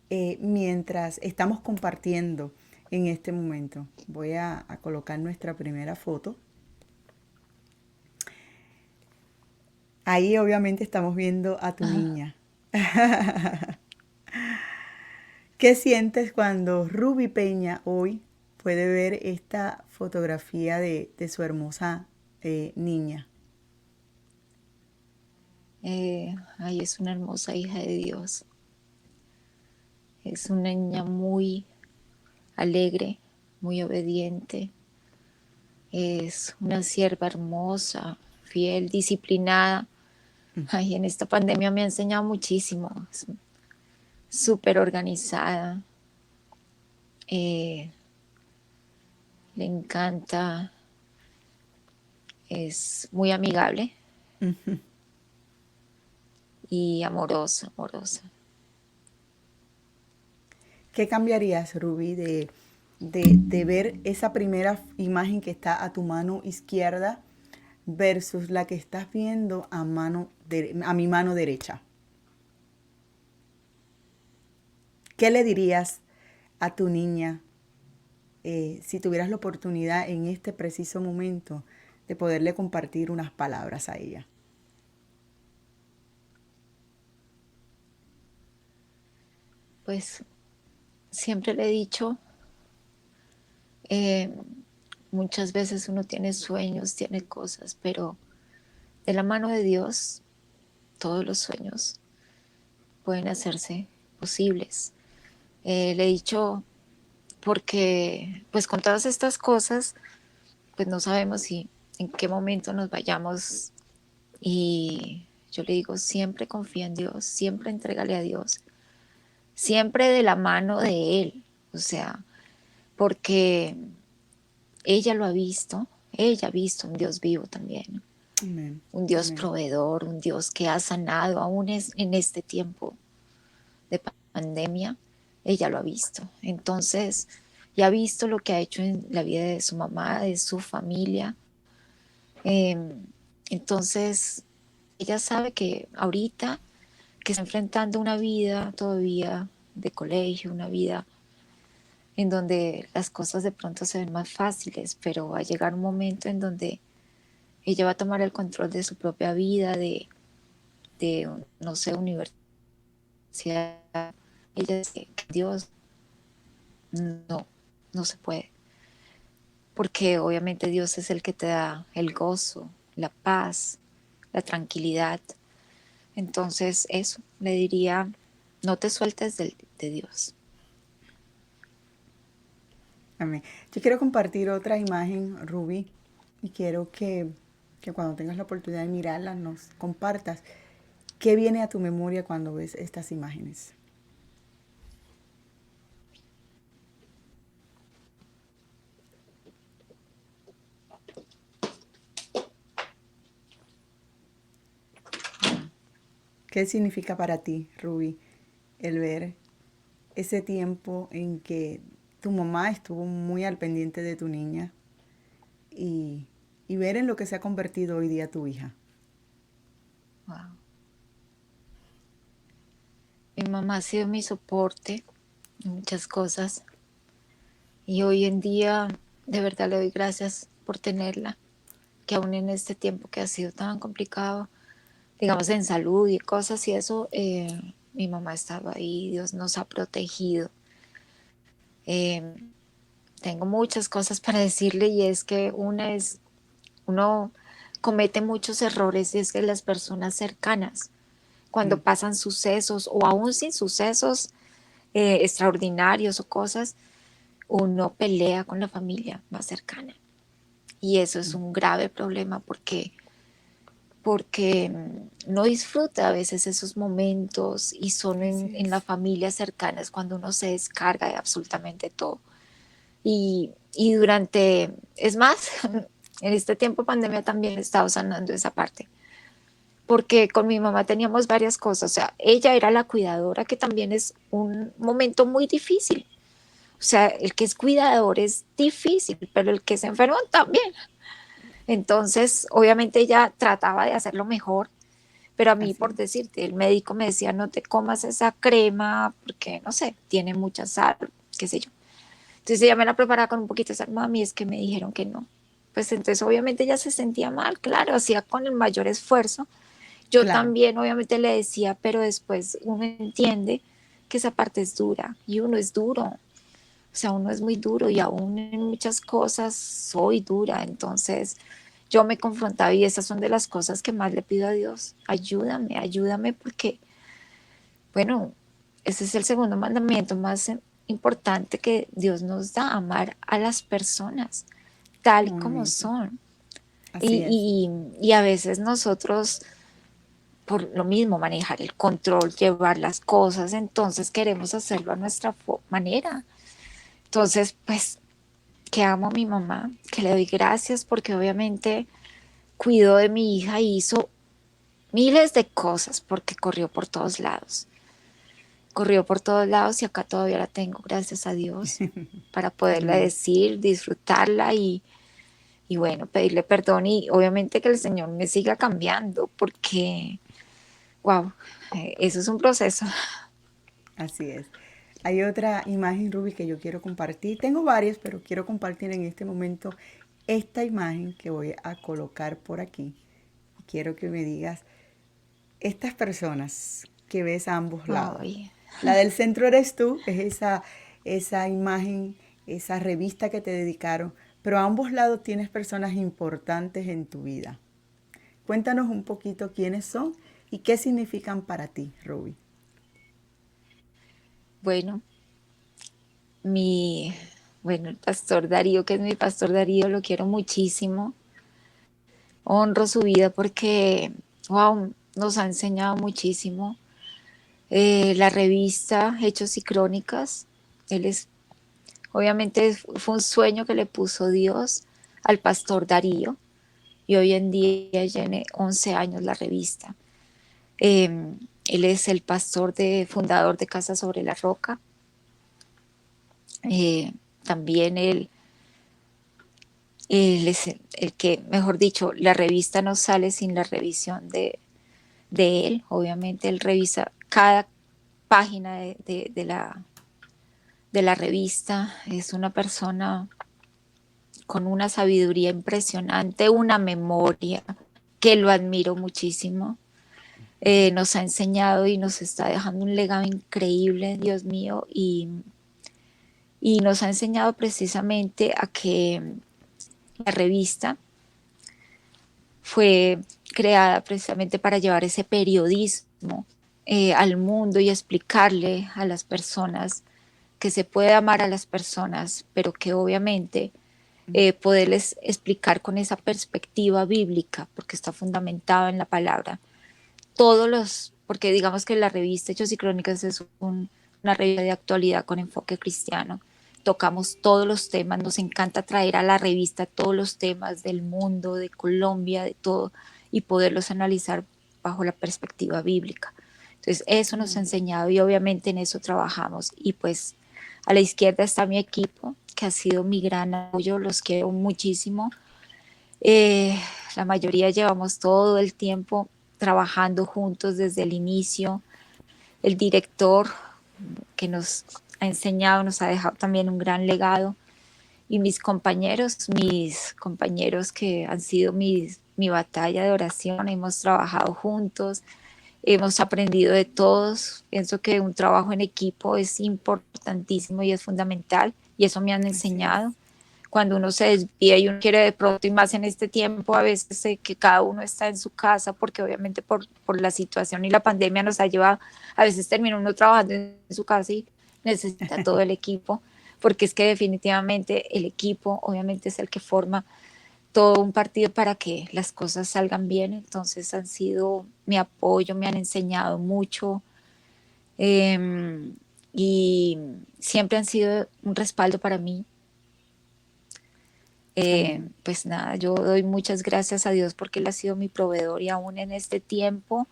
mientras estamos compartiendo en este momento. Voy a colocar nuestra primera foto. Ahí obviamente estamos viendo a tu niña. ¿Qué sientes cuando Ruby Peña hoy puede ver esta fotografía de su hermosa niña? Ay, es una hermosa hija de Dios. Es una niña muy alegre, muy obediente. Es una sierva hermosa, fiel, disciplinada. Ay, en esta pandemia me ha enseñado muchísimo. Es súper organizada. eh, Le encanta, es muy amigable y amorosa, amorosa. ¿Qué cambiarías, Ruby, de ver esa primera imagen que está a tu mano izquierda versus la que estás viendo a mi mano derecha? ¿Qué le dirías a tu niña si tuvieras la oportunidad en este preciso momento de poderle compartir unas palabras a ella? Pues siempre le he dicho, eh, muchas veces uno tiene sueños, tiene cosas, pero de la mano de Dios todos los sueños pueden hacerse posibles. Le he dicho porque pues con todas estas cosas pues no sabemos si en qué momento nos vayamos, y yo le digo siempre confía en Dios, siempre entrégale a Dios, siempre de la mano de Él, o sea, porque ella ha visto un Dios vivo también, Amén. un Dios Amén. proveedor, un Dios que ha sanado aún en este tiempo de pandemia. Ella lo ha visto, entonces ya ha visto lo que ha hecho en la vida de su mamá, de su familia. Eh, entonces ella sabe que ahorita que está enfrentando una vida todavía de colegio, una vida en donde las cosas de pronto se ven más fáciles, pero va a llegar un momento en donde ella va a tomar el control de su propia vida, de no sé, universidad. Ella dice que Dios no, no se puede, porque obviamente Dios es el que te da el gozo, la paz, la tranquilidad. Entonces eso, le diría, no te sueltes de Dios. Amén. Yo quiero compartir otra imagen, Ruby, y quiero que cuando tengas la oportunidad de mirarla nos compartas qué viene a tu memoria cuando ves estas imágenes. ¿Qué significa para ti, Ruby, el ver ese tiempo en que tu mamá estuvo muy al pendiente de tu niña y, y ver en lo que se ha convertido hoy día tu hija? Wow. Mi mamá ha sido mi soporte en muchas cosas, y hoy en día de verdad le doy gracias por tenerla, que aún en este tiempo que ha sido tan complicado, digamos en salud y cosas y eso, mi mamá estaba ahí, Dios nos ha protegido. Eh, Tengo muchas cosas para decirle, y es que una es, uno comete muchos errores, y es que las personas cercanas, cuando pasan sucesos o aún sin sucesos extraordinarios o cosas, uno pelea con la familia más cercana. Y eso es un grave problema porque no disfruta a veces esos momentos, y son Así en la es. familia cercana es cuando uno se descarga de absolutamente todo. Y durante, es más, en este tiempo de pandemia también he estado sanando esa parte, porque con mi mamá teníamos varias cosas, o sea, ella era la cuidadora, que también es un momento muy difícil. O sea, el que es cuidador es difícil, pero el que se enferma también. Entonces, obviamente ella trataba de hacerlo mejor, pero a mí, Así por es. decirte, el médico me decía, no te comas esa crema porque, no sé, tiene mucha sal, qué sé yo. Entonces ella me la preparaba con un poquito de sal, mami, es que me dijeron que no. Pues entonces obviamente ella se sentía mal, claro, hacía con el mayor esfuerzo. Yo Claro. también obviamente le decía, pero después uno entiende que esa parte es dura, y uno es duro. O sea, uno es muy duro, y aún en muchas cosas soy dura. Entonces yo me confrontaba, y esas son de las cosas que más le pido a Dios. Ayúdame, ayúdame, porque, bueno, ese es el segundo mandamiento más importante que Dios nos da, amar a las personas Qué tal y como bonito. son. Así es. Y a veces nosotros, por lo mismo, manejar el control, llevar las cosas, entonces queremos hacerlo a nuestra manera. Entonces, pues, que amo a mi mamá, que le doy gracias porque obviamente cuidó de mi hija y hizo miles de cosas porque corrió por todos lados y acá todavía la tengo, gracias a Dios, para poderla Amén. decir, disfrutarla y bueno, pedirle perdón y obviamente que el Señor me siga cambiando porque, wow, eso es un proceso. Así es. Hay otra imagen, Ruby, que yo quiero compartir. Tengo varias, pero quiero compartir en este momento esta imagen que voy a colocar por aquí. Y quiero que me digas, estas personas que ves a ambos lados. Ay, La del centro eres tú, es esa imagen, esa revista que te dedicaron, pero a ambos lados tienes personas importantes en tu vida. Cuéntanos un poquito quiénes son y qué significan para ti, Ruby. bueno, mi, bueno, el pastor Darío, que es mi pastor Darío, lo quiero muchísimo. Honro su vida porque, wow, nos ha enseñado muchísimo. La revista Hechos y Crónicas, él es, obviamente fue un sueño que le puso Dios al pastor Darío y hoy en día tiene 11 años la revista. Él es el pastor fundador de Casa sobre la Roca. También él es el que, mejor dicho, la revista no sale sin la revisión de él. Obviamente él revisa cada página de la revista. Es una persona con una sabiduría impresionante, una memoria que lo admiro muchísimo. Nos ha enseñado y nos está dejando un legado increíble, Dios mío, y nos ha enseñado precisamente a que la revista fue creada precisamente para llevar ese periodismo al mundo y explicarle a las personas que se puede amar a las personas, pero que obviamente poderles explicar con esa perspectiva bíblica, porque está fundamentado en la palabra, porque digamos que la revista Hechos y Crónicas es una revista de actualidad con enfoque cristiano. Tocamos todos los temas, nos encanta traer a la revista todos los temas del mundo, de Colombia, de todo, y poderlos analizar bajo la perspectiva bíblica. Entonces, eso nos ha enseñado y obviamente en eso trabajamos. Y pues a la izquierda está mi equipo, que ha sido mi gran apoyo, los quiero muchísimo. La mayoría llevamos todo el tiempo trabajando juntos desde el inicio. El director que nos ha enseñado, nos ha dejado también un gran legado. Y mis compañeros que han sido mi batalla de oración, hemos trabajado juntos, hemos aprendido de todos. Pienso que un trabajo en equipo es importantísimo y es fundamental, y eso me han Así es. enseñado. Cuando uno se desvía y uno quiere de pronto, y más en este tiempo, a veces que cada uno está en su casa, porque obviamente por la situación y la pandemia nos ha llevado, a veces termina uno trabajando en su casa y necesita todo el equipo, porque es que definitivamente el equipo obviamente es el que forma todo un partido para que las cosas salgan bien. Entonces han sido mi apoyo, me han enseñado mucho, y siempre han sido un respaldo para mí. Amén. Pues nada, yo doy muchas gracias a Dios porque Él ha sido mi proveedor y aún en este tiempo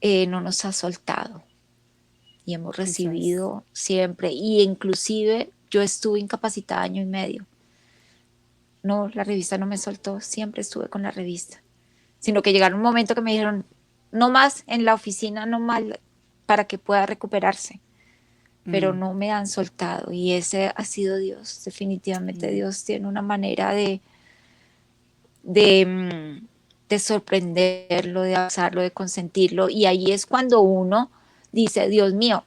no nos ha soltado y hemos Eso es. recibido siempre, y inclusive yo estuve incapacitada 1 año y medio. No, la revista no me soltó, siempre estuve con la revista, sino que llegaron un momento que me dijeron, no más en la oficina, no más, para que pueda recuperarse, pero Mm, no me han soltado y ese ha sido Dios. Definitivamente amén. Dios tiene una manera de, de sorprenderlo, de abrazarlo, de consentirlo. Y ahí es cuando uno dice, Dios mío,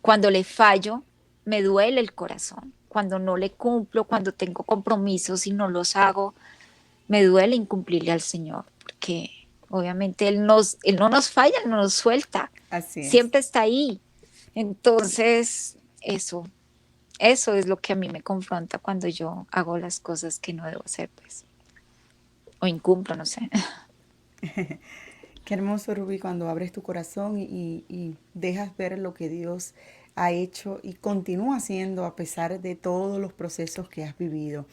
cuando le fallo, me duele el corazón. Cuando no le cumplo, cuando tengo compromisos y no los hago, me duele incumplirle al Señor, porque obviamente Él no nos falla, no nos suelta, Así es. siempre está ahí. Entonces, eso es lo que a mí me confronta cuando yo hago las cosas que no debo hacer, pues, o incumplo, no sé. Qué hermoso, Rubí, cuando abres tu corazón y dejas ver lo que Dios ha hecho y continúa haciendo a pesar de todos los procesos que has vivido.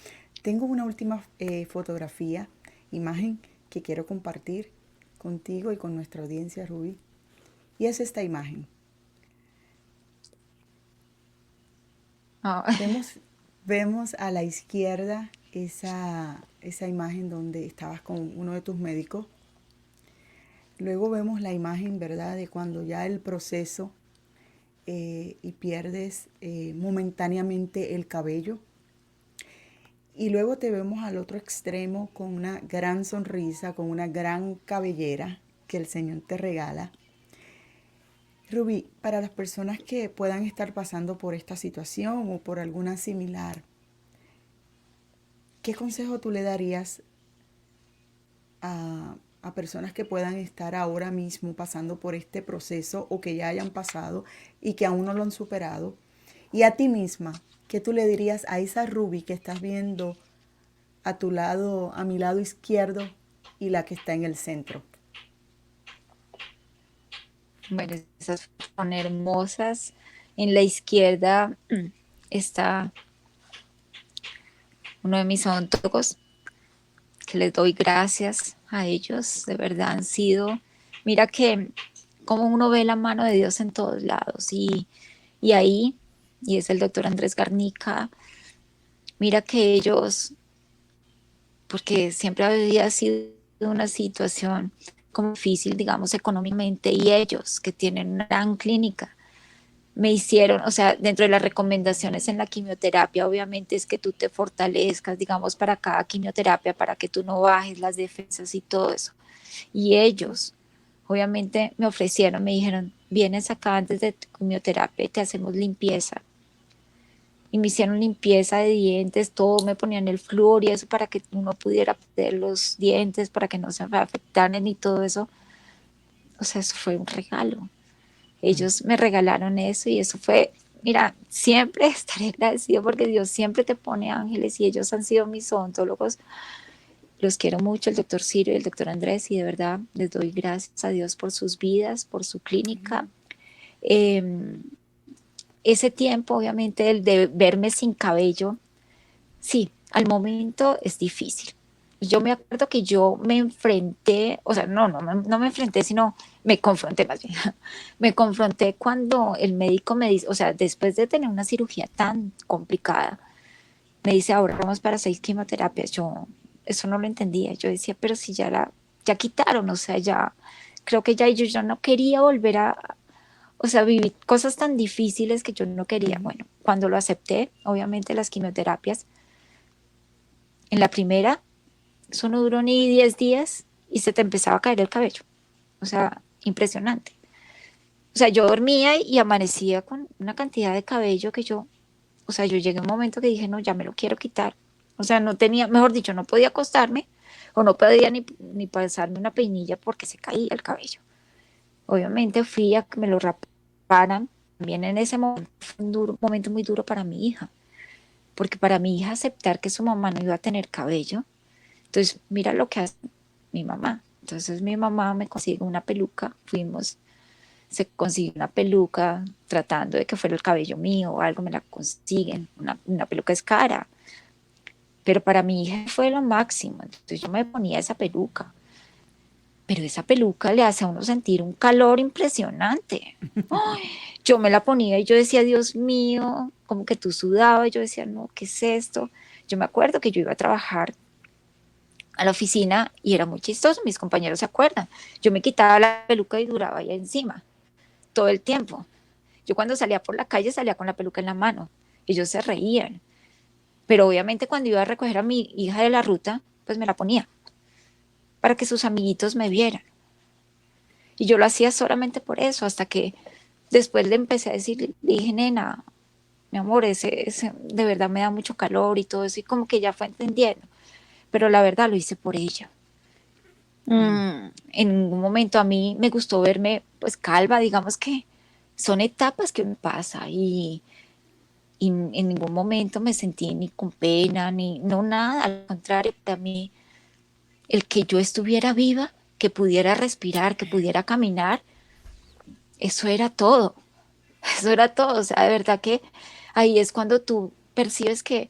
Tengo una última fotografía, imagen que quiero compartir contigo y con nuestra audiencia, Rubí. Y es esta imagen. Oh, Vemos, vemos a la izquierda esa imagen donde estabas con uno de tus médicos. Luego vemos la imagen, ¿verdad?, de cuando ya el proceso y pierdes momentáneamente el cabello. Y luego te vemos al otro extremo con una gran sonrisa, con una gran cabellera que el Señor te regala. Rubí, para las personas que puedan estar pasando por esta situación o por alguna similar, ¿qué consejo tú le darías a personas que puedan estar ahora mismo pasando por este proceso o que ya hayan pasado y que aún no lo han superado? Y a ti misma, ¿qué tú le dirías a esa Ruby que estás viendo a tu lado, a mi lado izquierdo y la que está en el centro? bueno, esas son hermosas. En la izquierda está uno de mis odontólogos, que les doy gracias a ellos, de verdad han sido, mira que como uno ve la mano de Dios en todos lados y ahí, y es el doctor Andrés Garnica, mira que ellos, porque siempre había sido una situación como difícil, digamos, económicamente, y ellos que tienen una gran clínica, me hicieron, o sea, dentro de las recomendaciones en la quimioterapia, obviamente es que tú te fortalezcas, digamos, para cada quimioterapia, para que tú no bajes las defensas y todo eso. Y ellos, obviamente, me ofrecieron, me dijeron, vienes acá antes de tu quimioterapia y te hacemos limpieza. Y me hicieron limpieza de dientes, todo, me ponían el flúor y eso para que uno pudiera perder los dientes, para que no se afectaran y todo eso. O sea, eso fue un regalo. Ellos me regalaron eso y eso fue, mira, siempre estaré agradecido porque Dios siempre te pone ángeles y ellos han sido mis odontólogos. Los quiero mucho, el doctor Ciro y el doctor Andrés, y de verdad les doy gracias a Dios por sus vidas, por su clínica. Eh, ese tiempo, obviamente, el de verme sin cabello, sí, al momento es difícil. Yo me acuerdo que yo me enfrenté, o sea, no me enfrenté, sino me confronté más bien. Me confronté cuando el médico me dice, o sea, después de tener una cirugía tan complicada, me dice, ahora vamos para 6 quimioterapias. Yo eso no lo entendía. Yo decía, pero si ya quitaron, o sea, ya, creo que yo ya no quería volver o sea, vivir cosas tan difíciles que yo no quería. Bueno, cuando lo acepté, obviamente las quimioterapias, en la primera, eso no duró ni 10 días y se te empezaba a caer el cabello. O sea, impresionante. O sea, yo dormía y amanecía con una cantidad de cabello que o sea, yo llegué a un momento que dije, no, ya me lo quiero quitar. O sea, no tenía, mejor dicho, no podía acostarme o no podía ni pasarme una peinilla porque se caía el cabello. Obviamente fui a que me lo raparan. También en ese momento fue un momento muy duro para mi hija, porque para mi hija aceptar que su mamá no iba a tener cabello, entonces mira lo que hace mi mamá. Entonces mi mamá me consigue una peluca, se consigue una peluca tratando de que fuera el cabello mío o algo, me la consiguen, una peluca es cara, pero para mi hija fue lo máximo, entonces yo me ponía esa peluca, pero esa peluca le hace a uno sentir un calor impresionante. Ay, yo me la ponía y yo decía, Dios mío, como que tú sudabas, y yo decía, no, ¿qué es esto? Yo me acuerdo que yo iba a trabajar a la oficina y era muy chistoso, mis compañeros se acuerdan, yo me quitaba la peluca y duraba ahí encima todo el tiempo. Yo cuando salía por la calle salía con la peluca en la mano. Ellos se reían. Pero obviamente cuando iba a recoger a mi hija de la ruta, pues me la ponía para que sus amiguitos me vieran. Y yo lo hacía solamente por eso, hasta que después le empecé a decir, le dije, nena, mi amor, ese de verdad me da mucho calor y todo eso, y como que ya fue entendiendo. Pero la verdad lo hice por ella. En un momento a mí me gustó verme pues calva, digamos que son etapas que uno pasa y en ningún momento me sentí ni con pena, ni no nada, al contrario, para mí el que yo estuviera viva, que pudiera respirar, que pudiera caminar, eso era todo, eso era todo, o sea, de verdad que ahí es cuando tú percibes que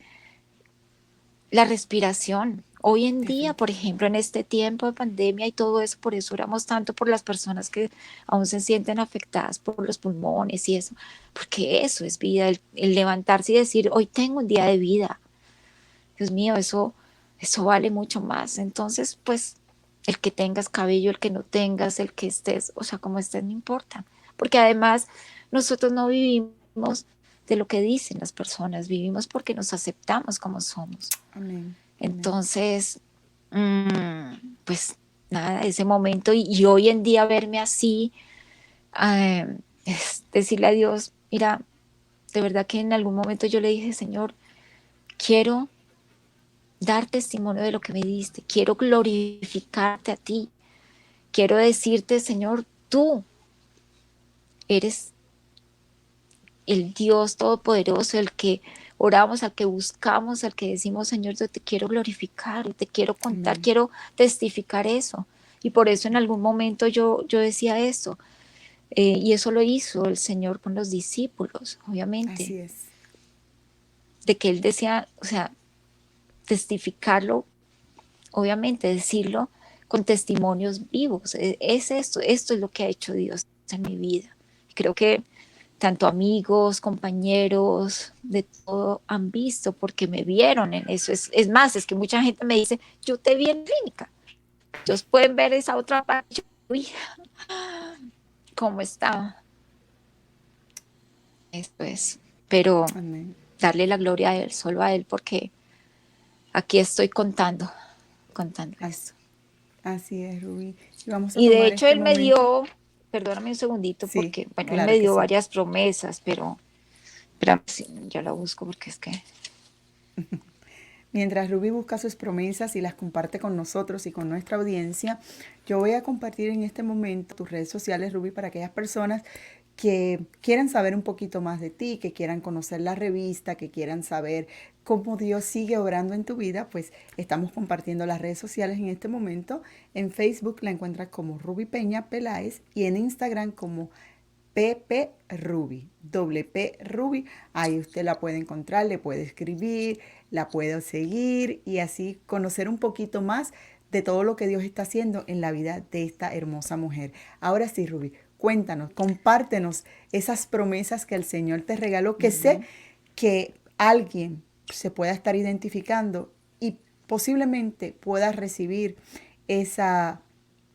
la respiración, hoy en día, por Definitivamente. ejemplo, en este tiempo de pandemia y todo eso, por eso oramos tanto por las personas que aún se sienten afectadas por los pulmones y eso, porque eso es vida, el levantarse y decir, hoy tengo un día de vida. Dios mío, eso vale mucho más. Entonces, pues, el que tengas cabello, el que no tengas, el que estés, o sea, como estés, no importa. Porque además, nosotros no vivimos de lo que dicen las personas, vivimos porque nos aceptamos como somos. Amén. Amén. Entonces, pues nada, ese momento y hoy en día verme así, es decirle a Dios, mira, de verdad que en algún momento yo le dije, Señor, quiero dar testimonio de lo que me diste, quiero glorificarte a ti, quiero decirte, Señor, tú eres el Dios todopoderoso, el que oramos, al que buscamos, al que decimos, Señor, yo te quiero glorificar y te quiero contar, Amén. quiero testificar eso. Y por eso en algún momento yo decía eso. Y eso lo hizo el Señor con los discípulos, obviamente, Así es. de que Él decía, o sea, testificarlo, obviamente, decirlo con testimonios vivos. Es esto es lo que ha hecho Dios en mi vida. Creo que tanto amigos, compañeros, de todo han visto porque me vieron en eso. Es más, es que mucha gente me dice, yo te vi en clínica. Ellos pueden ver esa otra parte. Uy, ¿cómo está? Esto es. Pero Amén. darle la gloria a Él, solo a Él, porque aquí estoy contando As- esto. Así es, Rubí. Y vamos a Y de tomar hecho este Él me momento. dio, perdóname un segundito, Sí, porque, bueno, Él claro me que dio sí. varias promesas, pero, espérame, sí, ya la busco porque es que, Mientras Ruby busca sus promesas y las comparte con nosotros y con nuestra audiencia, yo voy a compartir en este momento tus redes sociales, Ruby, para aquellas personas que quieran saber un poquito más de ti, que quieran conocer la revista, que quieran saber cómo Dios sigue obrando en tu vida, pues estamos compartiendo las redes sociales en este momento. En Facebook la encuentras como Ruby Peña Peláez y en Instagram como PP Ruby, doble P Ruby. Ahí usted la puede encontrar, le puede escribir, la puede seguir y así conocer un poquito más de todo lo que Dios está haciendo en la vida de esta hermosa mujer. Ahora sí, Ruby, cuéntanos, compártenos esas promesas que el Señor te regaló, que sé que alguien se pueda estar identificando y posiblemente pueda recibir esa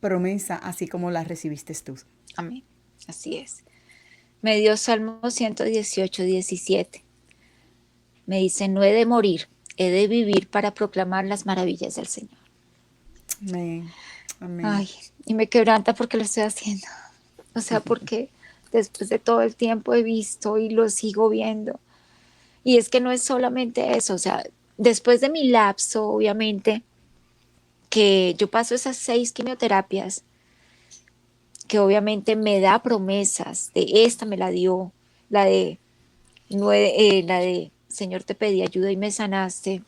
promesa así como la recibiste tú. amén, así es. Me dio Salmo 118:17. Me dice, no he de morir, he de vivir para proclamar las maravillas del Señor. Amén. Amén. Ay, y me quebranta porque lo estoy haciendo. O sea, porque después de todo el tiempo he visto y lo sigo viendo. Y es que no es solamente eso, o sea, después de mi lapso, obviamente, que yo paso esas 6 quimioterapias, que obviamente me da promesas, de esta me la dio, la de, la de Señor te pedí ayuda y me sanaste.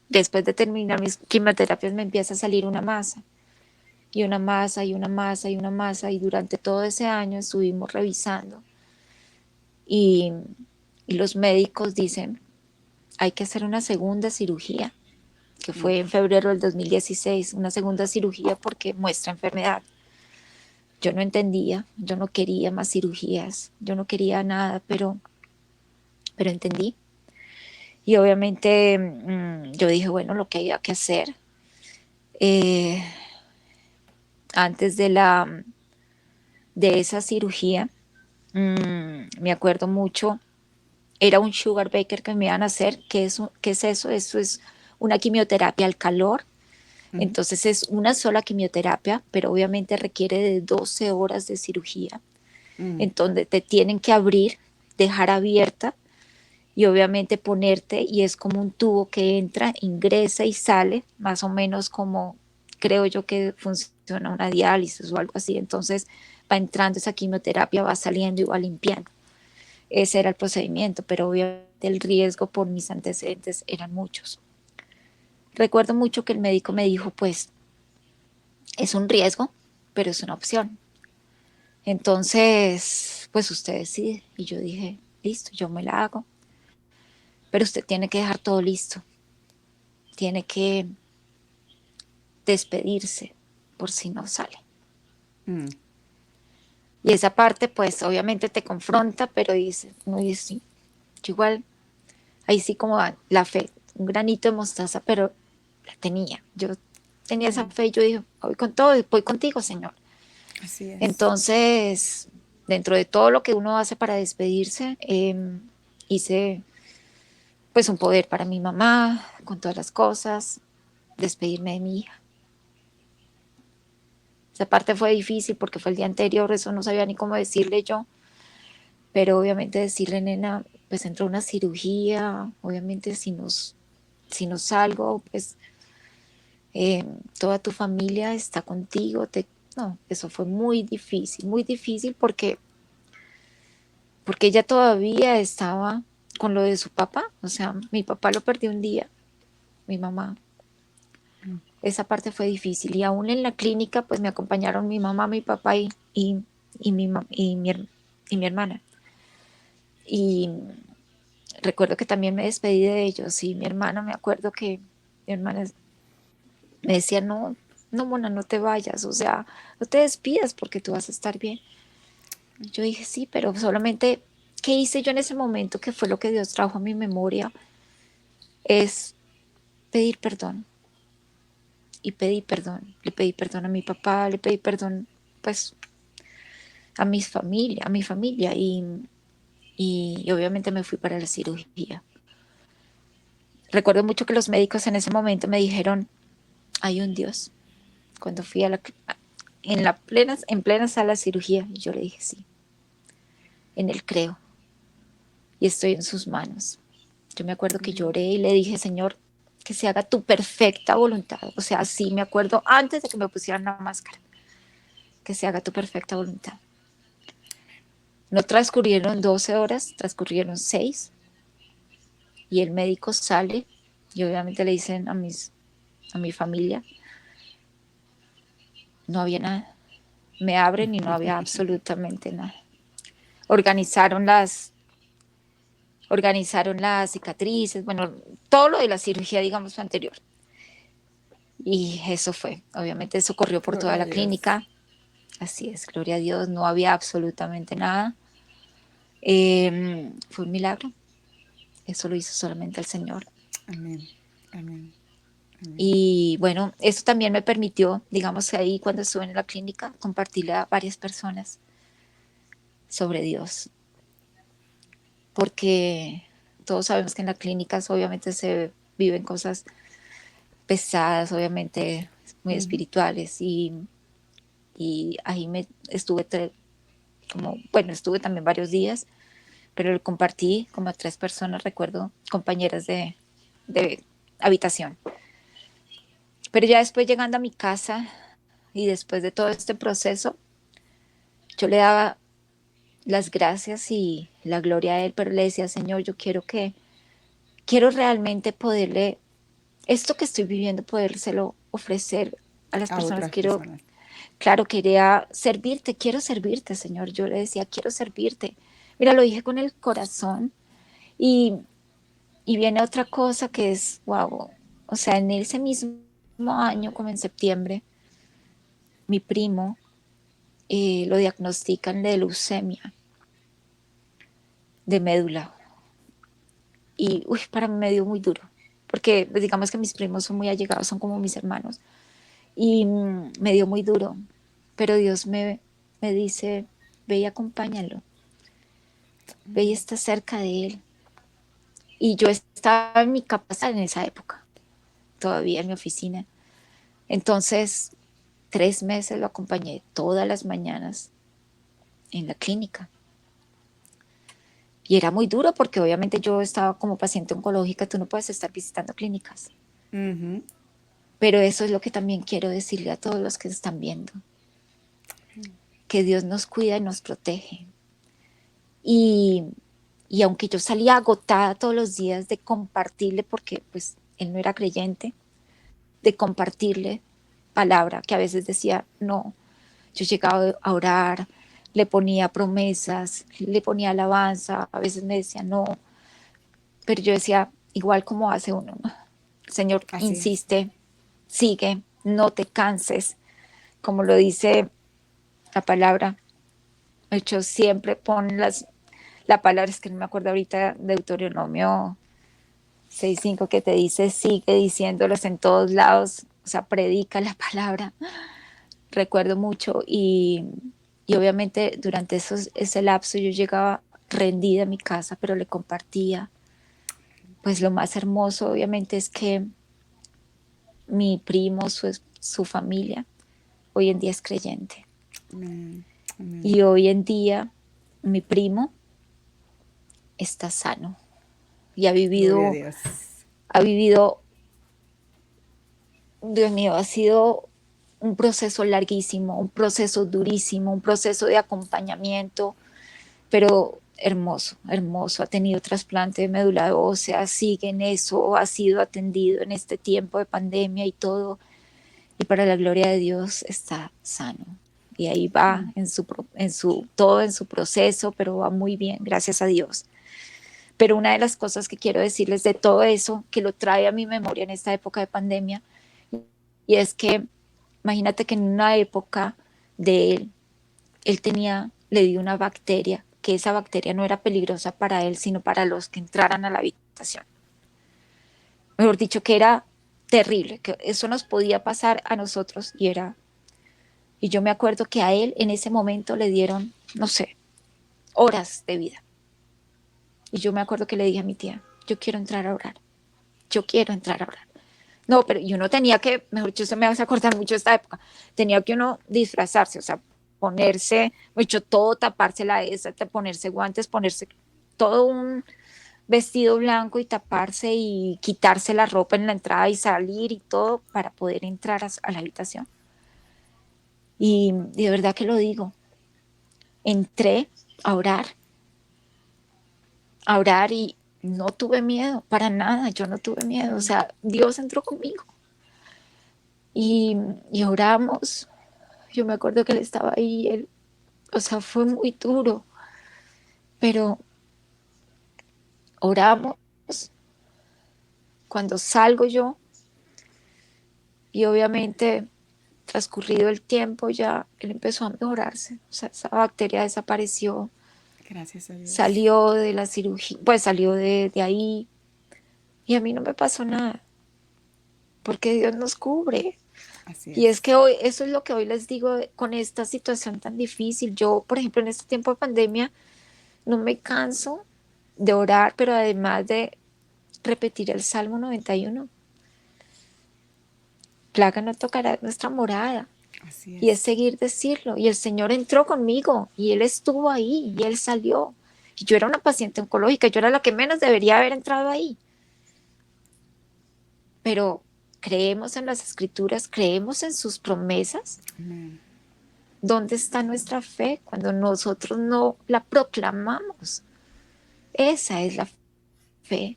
Después de terminar mis quimioterapias me empieza a salir una masa y una masa y una masa y una masa y durante todo ese año estuvimos revisando y, y los médicos dicen hay que hacer una segunda cirugía, que fue en febrero del 2016, una segunda cirugía porque muestra enfermedad. Yo no entendía, yo no quería más cirugías, yo no quería nada, pero entendí. Y obviamente yo dije, bueno, lo que había que hacer eh, antes de esa cirugía, me acuerdo mucho, era un sugar baker que me iban a hacer. ¿Qué es eso? Eso es una quimioterapia al calor. Entonces es una sola quimioterapia, pero obviamente requiere de 12 horas de cirugía. Entonces te tienen que abrir, dejar abierta y obviamente ponerte, y es como un tubo que entra, ingresa y sale, más o menos como creo yo que funciona una diálisis o algo así. Entonces va entrando esa quimioterapia, va saliendo y va limpiando. Ese era el procedimiento, pero obviamente el riesgo por mis antecedentes eran muchos. Recuerdo mucho que el médico me dijo, pues, es un riesgo, pero es una opción. Entonces, pues usted decide. Y yo dije, listo, yo me la hago. Pero usted tiene que dejar todo listo. Tiene que despedirse por si no sale. Mm. Y esa parte, pues, obviamente te confronta, pero dice, no dice, sí, yo igual, ahí sí como la fe, un granito de mostaza, pero la tenía. Yo tenía esa fe y yo dije, voy con todo, voy contigo, Señor. Así es. Entonces, dentro de todo lo que uno hace para despedirse, hice pues un poder para mi mamá, con todas las cosas, despedirme de mi hija. Esa parte fue difícil porque fue el día anterior, eso no sabía ni cómo decirle yo, pero obviamente decirle, nena, pues entró una cirugía, obviamente si no salgo, pues toda tu familia está contigo. No, eso fue muy difícil porque ella todavía estaba con lo de su papá, o sea, mi papá lo perdió un día, mi mamá. Esa parte fue difícil y aún en la clínica pues me acompañaron mi mamá, mi papá y mi hermana. Y recuerdo que también me despedí de ellos y mi hermana, me acuerdo que mi hermana me decía, no, no, Mona, no te vayas, o sea, no te despidas porque tú vas a estar bien. Yo dije, sí, pero solamente, ¿qué hice yo en ese momento? Que fue lo que Dios trajo a mi memoria, es pedir perdón. Y pedí perdón, le pedí perdón a mi papá, le pedí perdón, pues, a mi familia, y obviamente me fui para la cirugía. Recuerdo mucho que los médicos en ese momento me dijeron, hay un Dios. Cuando fui en plena sala de cirugía, y yo le dije, sí, en Él creo, y estoy en sus manos. Yo me acuerdo que lloré y le dije, Señor, que se haga tu perfecta voluntad. O sea, sí me acuerdo antes de que me pusieran la máscara, que se haga tu perfecta voluntad. No transcurrieron 12 horas, transcurrieron 6, y el médico sale y obviamente le dicen a mi familia, no había nada. Me abren y no había absolutamente nada. Organizaron organizaron las cicatrices, bueno, todo lo de la cirugía, digamos, anterior. Y eso fue, obviamente eso corrió por toda Gloria a la Dios. clínica. Así es, gloria a Dios, no había absolutamente nada. Fue un milagro, eso lo hizo solamente el Señor. Amén. Amén. Amén. Y bueno, eso también me permitió, digamos, ahí cuando estuve en la clínica, compartirle a varias personas sobre Dios, porque todos sabemos que en las clínicas obviamente se viven cosas pesadas, obviamente muy Ujú. espirituales, y ahí me estuve, bueno, estuve también varios días, pero lo compartí como a 3 personas, recuerdo, compañeras de habitación. Pero ya después llegando a mi casa y después de todo este proceso, yo le daba las gracias y la gloria a Él, pero le decía, Señor, quiero realmente poderle, esto que estoy viviendo, podérselo ofrecer a las A personas. otras personas. Claro, quería servirte, quiero servirte, Señor. Yo le decía, quiero servirte. Mira, lo dije con el corazón y, y viene otra cosa que es, wow, o sea, en ese mismo año, como en septiembre, mi primo lo diagnostican de leucemia de médula. Y uy, para mí me dio muy duro, porque pues, digamos que mis primos son muy allegados, son como mis hermanos, y me dio muy duro, pero Dios me dice, ve y acompáñalo, ve y está cerca de él. Y yo estaba en mi casa en esa época, todavía en mi oficina. Entonces, 3 meses lo acompañé todas las mañanas en la clínica. Y era muy duro porque obviamente yo estaba como paciente oncológica, tú no puedes estar visitando clínicas. Ujú. Pero eso es lo que también quiero decirle a todos los que están viendo. que Dios nos cuida y nos protege. Y, y aunque yo salía agotada todos los días de compartirle, porque pues él no era creyente, de compartirle palabra, que a veces decía no, yo llegaba a orar, le ponía promesas, le ponía alabanza, a veces me decía no, pero yo decía, igual como hace uno, ¿no? Señor, Así es. insiste, sigue, no te canses, como lo dice la palabra. De hecho, siempre pon la palabra, es que no me acuerdo ahorita, Deuteronomio 6:5, que te dice, sigue diciéndolos en todos lados, o sea, predica la palabra. Recuerdo mucho y obviamente durante ese lapso yo llegaba rendida a mi casa, pero le compartía. Pues lo más hermoso obviamente es que mi primo, su familia, hoy en día es creyente. Amén. Amén. Y hoy en día mi primo está sano y Gloria a Dios. ha vivido, Dios mío, ha sido un proceso larguísimo, un proceso durísimo, un proceso de acompañamiento, pero hermoso, hermoso. Ha tenido trasplante de médula ósea, sigue en eso, ha sido atendido en este tiempo de pandemia y todo, y para la gloria de Dios está sano. Y ahí va todo en su proceso, pero va muy bien, gracias a Dios. Pero una de las cosas que quiero decirles de todo eso, que lo trae a mi memoria en esta época de pandemia, y es que imagínate que en una época de él le dio una bacteria, que esa bacteria no era peligrosa para él, sino para los que entraran a la habitación. Mejor dicho, que era terrible, que eso nos podía pasar a nosotros y yo me acuerdo que a él en ese momento le dieron, no sé, horas de vida. Y yo me acuerdo que le dije a mi tía, yo quiero entrar a orar, yo quiero entrar a orar. No, pero yo no tenía que, mejor dicho, se me hace acordar mucho esta época, tenía que uno disfrazarse, o sea, ponerse, mucho todo, taparse la esa, ponerse guantes, ponerse todo un vestido blanco y taparse y quitarse la ropa en la entrada y salir y todo para poder entrar a la habitación. Y de verdad que lo digo, entré a orar, a orar y no tuve miedo, para nada, yo no tuve miedo, o sea, Dios entró conmigo y, y oramos. Yo me acuerdo que él estaba ahí, o sea, fue muy duro, pero oramos. Cuando salgo yo, y obviamente transcurrido el tiempo ya él empezó a mejorarse, o sea, esa bacteria desapareció, Gracias a Dios. salió de la cirugía, pues salió de ahí, y a mí no me pasó nada, porque Dios nos cubre. Así Y es es. que hoy, eso es lo que hoy les digo con esta situación tan difícil. Yo, por ejemplo, en este tiempo de pandemia, no me canso de orar, pero además de repetir el Salmo 91, plaga no tocará nuestra morada. Así Y es es. seguir decirlo. Y el Señor entró conmigo y Él estuvo ahí y Él salió. Y yo era una paciente oncológica, yo era la que menos debería haber entrado ahí. Pero creemos en las escrituras, creemos en sus promesas. Amén. ¿Dónde está nuestra fe cuando nosotros no la proclamamos? Esa es la fe.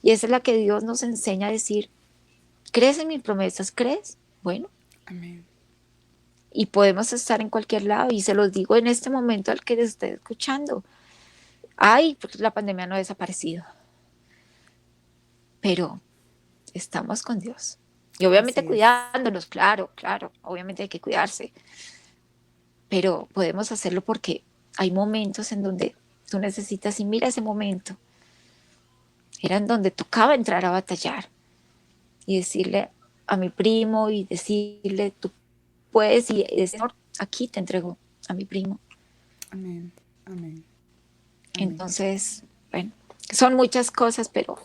Y esa es la que Dios nos enseña a decir, ¿crees en mis promesas? ¿Crees? Bueno, Amén. y podemos estar en cualquier lado. Y se los digo en este momento al que esté escuchando. Ay, porque la pandemia no ha desaparecido, pero estamos con Dios. Y obviamente Así es. cuidándonos, claro, claro, obviamente hay que cuidarse, pero podemos hacerlo porque hay momentos en donde tú necesitas, y mira ese momento, era en donde tocaba entrar a batallar y decirle a mi primo y decirle, tú puedes, y el Señor, aquí te entrego a mi primo. Amén. Amén. Amén. Entonces, bueno, son muchas cosas, pero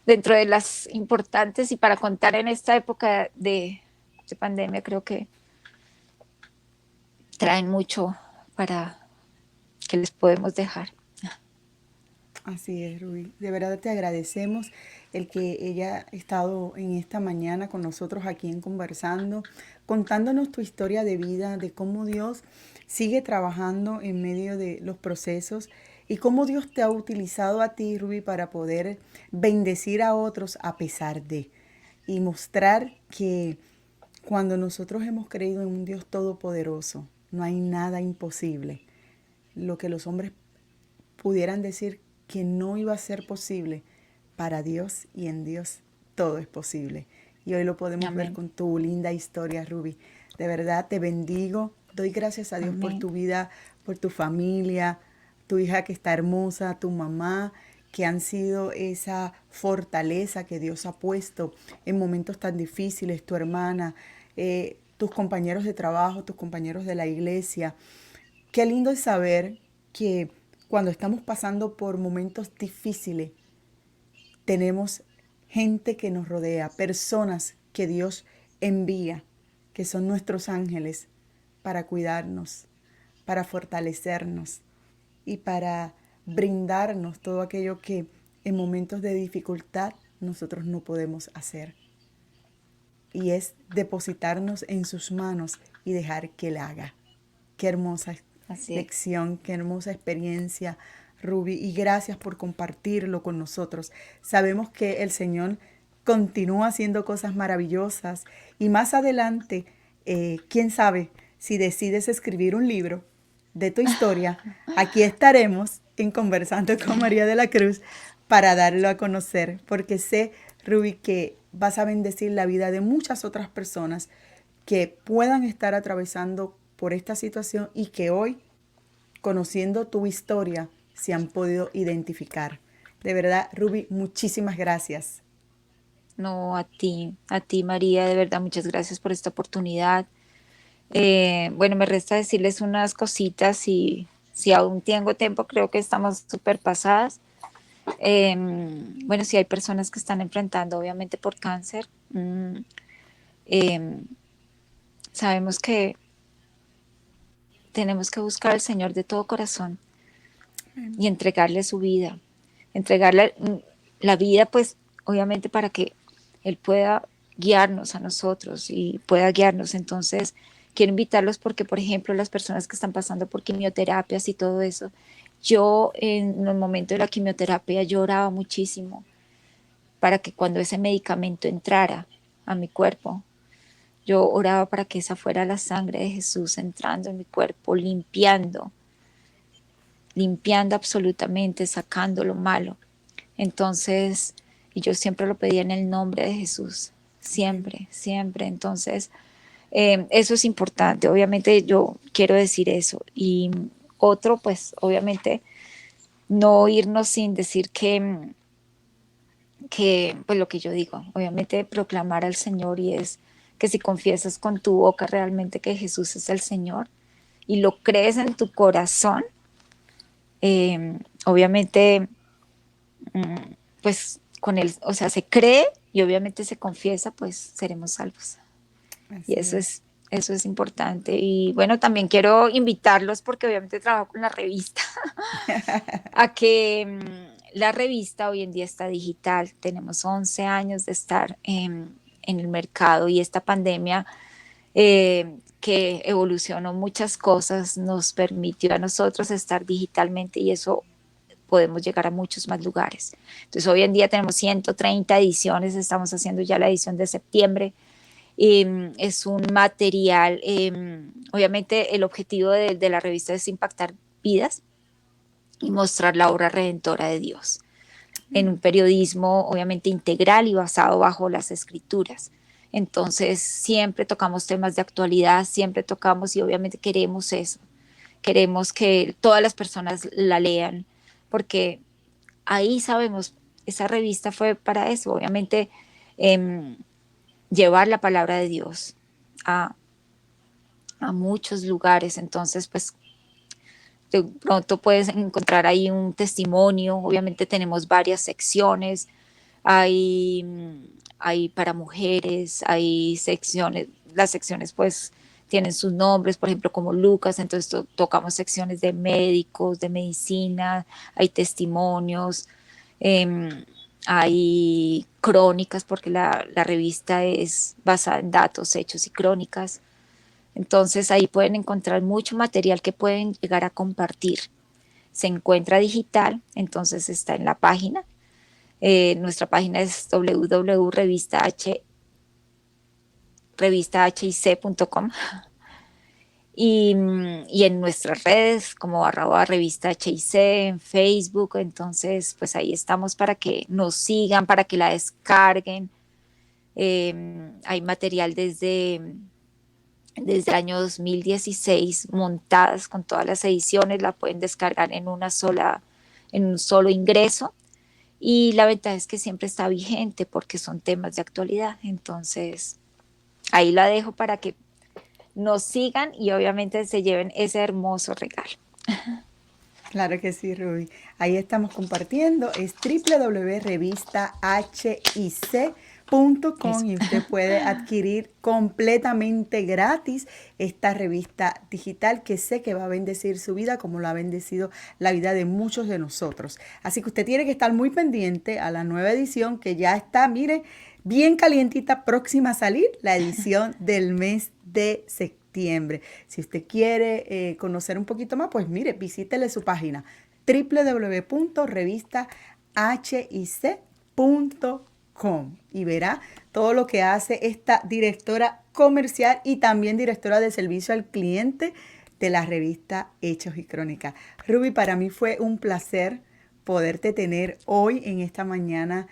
dentro de las importantes y para contar en esta época de pandemia, creo que traen mucho para que les podemos dejar. Así es, Rubí. De verdad te agradecemos el que ella ha estado en esta mañana con nosotros aquí en Conversando, contándonos tu historia de vida, de cómo Dios sigue trabajando en medio de los procesos y cómo Dios te ha utilizado a ti, Rubí, para poder bendecir a otros a pesar de y mostrar que cuando nosotros hemos creído en un Dios todopoderoso, no hay nada imposible. Lo que los hombres pudieran decir que no iba a ser posible, para Dios y en Dios todo es posible. Y hoy lo podemos ver Amén. con tu linda historia, Ruby. De verdad te bendigo. Doy gracias a Dios por Amén. tu vida, por tu familia, tu hija que está hermosa, tu mamá, que han sido esa fortaleza que Dios ha puesto en momentos tan difíciles, tu hermana, tus compañeros de trabajo, tus compañeros de la iglesia. Qué lindo es saber que cuando estamos pasando por momentos difíciles, tenemos gente que nos rodea, personas que Dios envía, que son nuestros ángeles, para cuidarnos, para fortalecernos y para brindarnos todo aquello que en momentos de dificultad nosotros no podemos hacer. Y es depositarnos en sus manos y dejar que Él haga. Qué hermosa Así es. lección, qué hermosa experiencia, Ruby, y gracias por compartirlo con nosotros. Sabemos que el Señor continúa haciendo cosas maravillosas y más adelante, quién sabe, si decides escribir un libro de tu historia, aquí estaremos en Conversando con María de la Cruz para darlo a conocer, porque sé, Ruby, que vas a bendecir la vida de muchas otras personas que puedan estar atravesando por esta situación y que hoy, conociendo tu historia, se han podido identificar. De verdad, Ruby, muchísimas gracias. No, a ti María, de verdad, muchas gracias por esta oportunidad. Bueno, me resta decirles unas cositas y si aún tengo tiempo, creo que estamos súper pasadas. Bueno, si hay personas que están enfrentando, obviamente, por cáncer, eh, sabemos que tenemos que buscar al Señor de todo corazón y entregarle su vida, entregarle la vida, pues, obviamente, para que Él pueda guiarnos a nosotros y pueda guiarnos. Entonces, quiero invitarlos porque, por ejemplo, las personas que están pasando por quimioterapias y todo eso, yo en el momento de la quimioterapia lloraba muchísimo para que cuando ese medicamento entrara a mi cuerpo, yo oraba para que esa fuera la sangre de Jesús entrando en mi cuerpo, limpiando absolutamente, sacando lo malo. Entonces, y yo siempre lo pedía en el nombre de Jesús, siempre, siempre. Entonces, eso es importante. Obviamente yo quiero decir eso. Y otro, pues, obviamente, no irnos sin decir que, pues lo que yo digo, obviamente proclamar al Señor y es que si confiesas con tu boca realmente que Jesús es el Señor y lo crees en tu corazón, obviamente, pues con él, o sea, se cree y obviamente se confiesa, pues seremos salvos. Y Así es. eso es importante. Y bueno, también quiero invitarlos, porque obviamente trabajo con la revista, a que la revista hoy en día está digital. Tenemos 11 años de estar en el mercado y esta pandemia que evolucionó muchas cosas, nos permitió a nosotros estar digitalmente y eso podemos llegar a muchos más lugares. Entonces hoy en día tenemos 130 ediciones, estamos haciendo ya la edición de septiembre. Es un material, obviamente el objetivo de la revista es impactar vidas y mostrar la obra redentora de Dios en un periodismo obviamente integral y basado bajo las escrituras. Entonces siempre tocamos temas de actualidad, siempre tocamos y obviamente queremos eso, queremos que todas las personas la lean, porque ahí sabemos, esa revista fue para eso, obviamente eh, llevar la palabra de Dios a, a muchos lugares. Entonces, pues de pronto puedes encontrar ahí un testimonio. Obviamente tenemos varias secciones, hay, hay para mujeres, hay secciones, las secciones pues tienen sus nombres, por ejemplo, como Lucas, entonces tocamos secciones de médicos, de medicina, hay testimonios, hay crónicas, porque la revista es basada en datos, hechos y crónicas. Entonces ahí pueden encontrar mucho material que pueden llegar a compartir. Se encuentra digital, entonces está en la página. Nuestra página es www.revistahic.com y en nuestras redes como @revista HIC, en Facebook. Entonces pues ahí estamos para que nos sigan, para que la descarguen. Hay material desde el año 2016 montadas con todas las ediciones, la pueden descargar en un solo ingreso, y la ventaja es que siempre está vigente porque son temas de actualidad. Entonces ahí la dejo para que nos sigan y obviamente se lleven ese hermoso regalo. Claro que sí, Ruby. Ahí estamos compartiendo. Es www.revistahic.com y usted puede adquirir completamente gratis esta revista digital que sé que va a bendecir su vida como lo ha bendecido la vida de muchos de nosotros. Así que usted tiene que estar muy pendiente a la nueva edición que ya está, mire, bien calientita, próxima a salir, la edición del mes de septiembre. Si usted quiere conocer un poquito más, pues mire, visítele su página www.revistahic.com y verá todo lo que hace esta directora comercial y también directora de servicio al cliente de la revista Hechos y Crónicas. Ruby, para mí fue un placer poderte tener hoy en esta mañana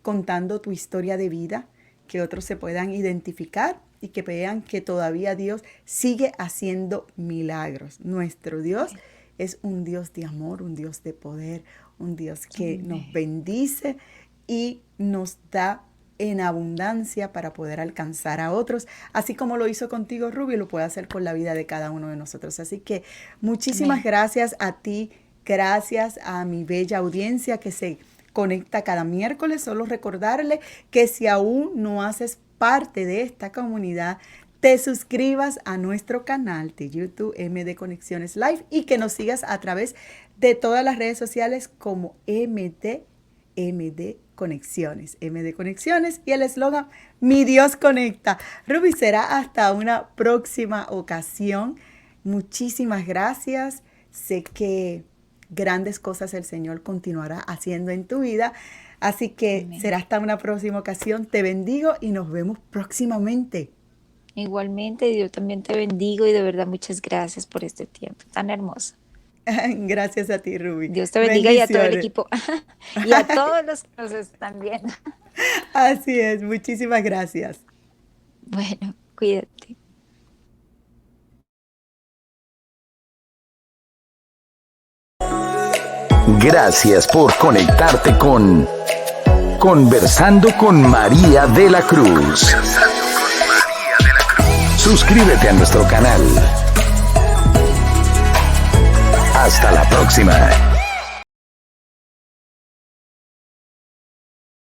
contando tu historia de vida, que otros se puedan identificar y que vean que todavía Dios sigue haciendo milagros. Nuestro Dios es un Dios de amor, un Dios de poder, un Dios que nos bendice y nos da en abundancia para poder alcanzar a otros, así como lo hizo contigo, Ruby, lo puede hacer con la vida de cada uno de nosotros. Así que muchísimas gracias a ti, gracias a mi bella audiencia que se conecta cada miércoles. Solo recordarle que si aún no haces parte de esta comunidad, te suscribas a nuestro canal de YouTube MD Conexiones Live y que nos sigas a través de todas las redes sociales como MD Conexiones y el eslogan Mi Dios Conecta. Ruby, será hasta una próxima ocasión. Muchísimas gracias. Sé que grandes cosas el Señor continuará haciendo en tu vida. Así que será hasta una próxima ocasión. Te bendigo y nos vemos próximamente. Igualmente, Dios también te bendigo y de verdad muchas gracias por este tiempo tan hermoso. Gracias a ti, Ruby. Dios te bendiga y a todo el equipo y a todos los que nos están viendo. Así es, muchísimas gracias. Bueno, cuídate. Gracias por conectarte con Conversando con María de la Cruz. Suscríbete a nuestro canal. Hasta la próxima.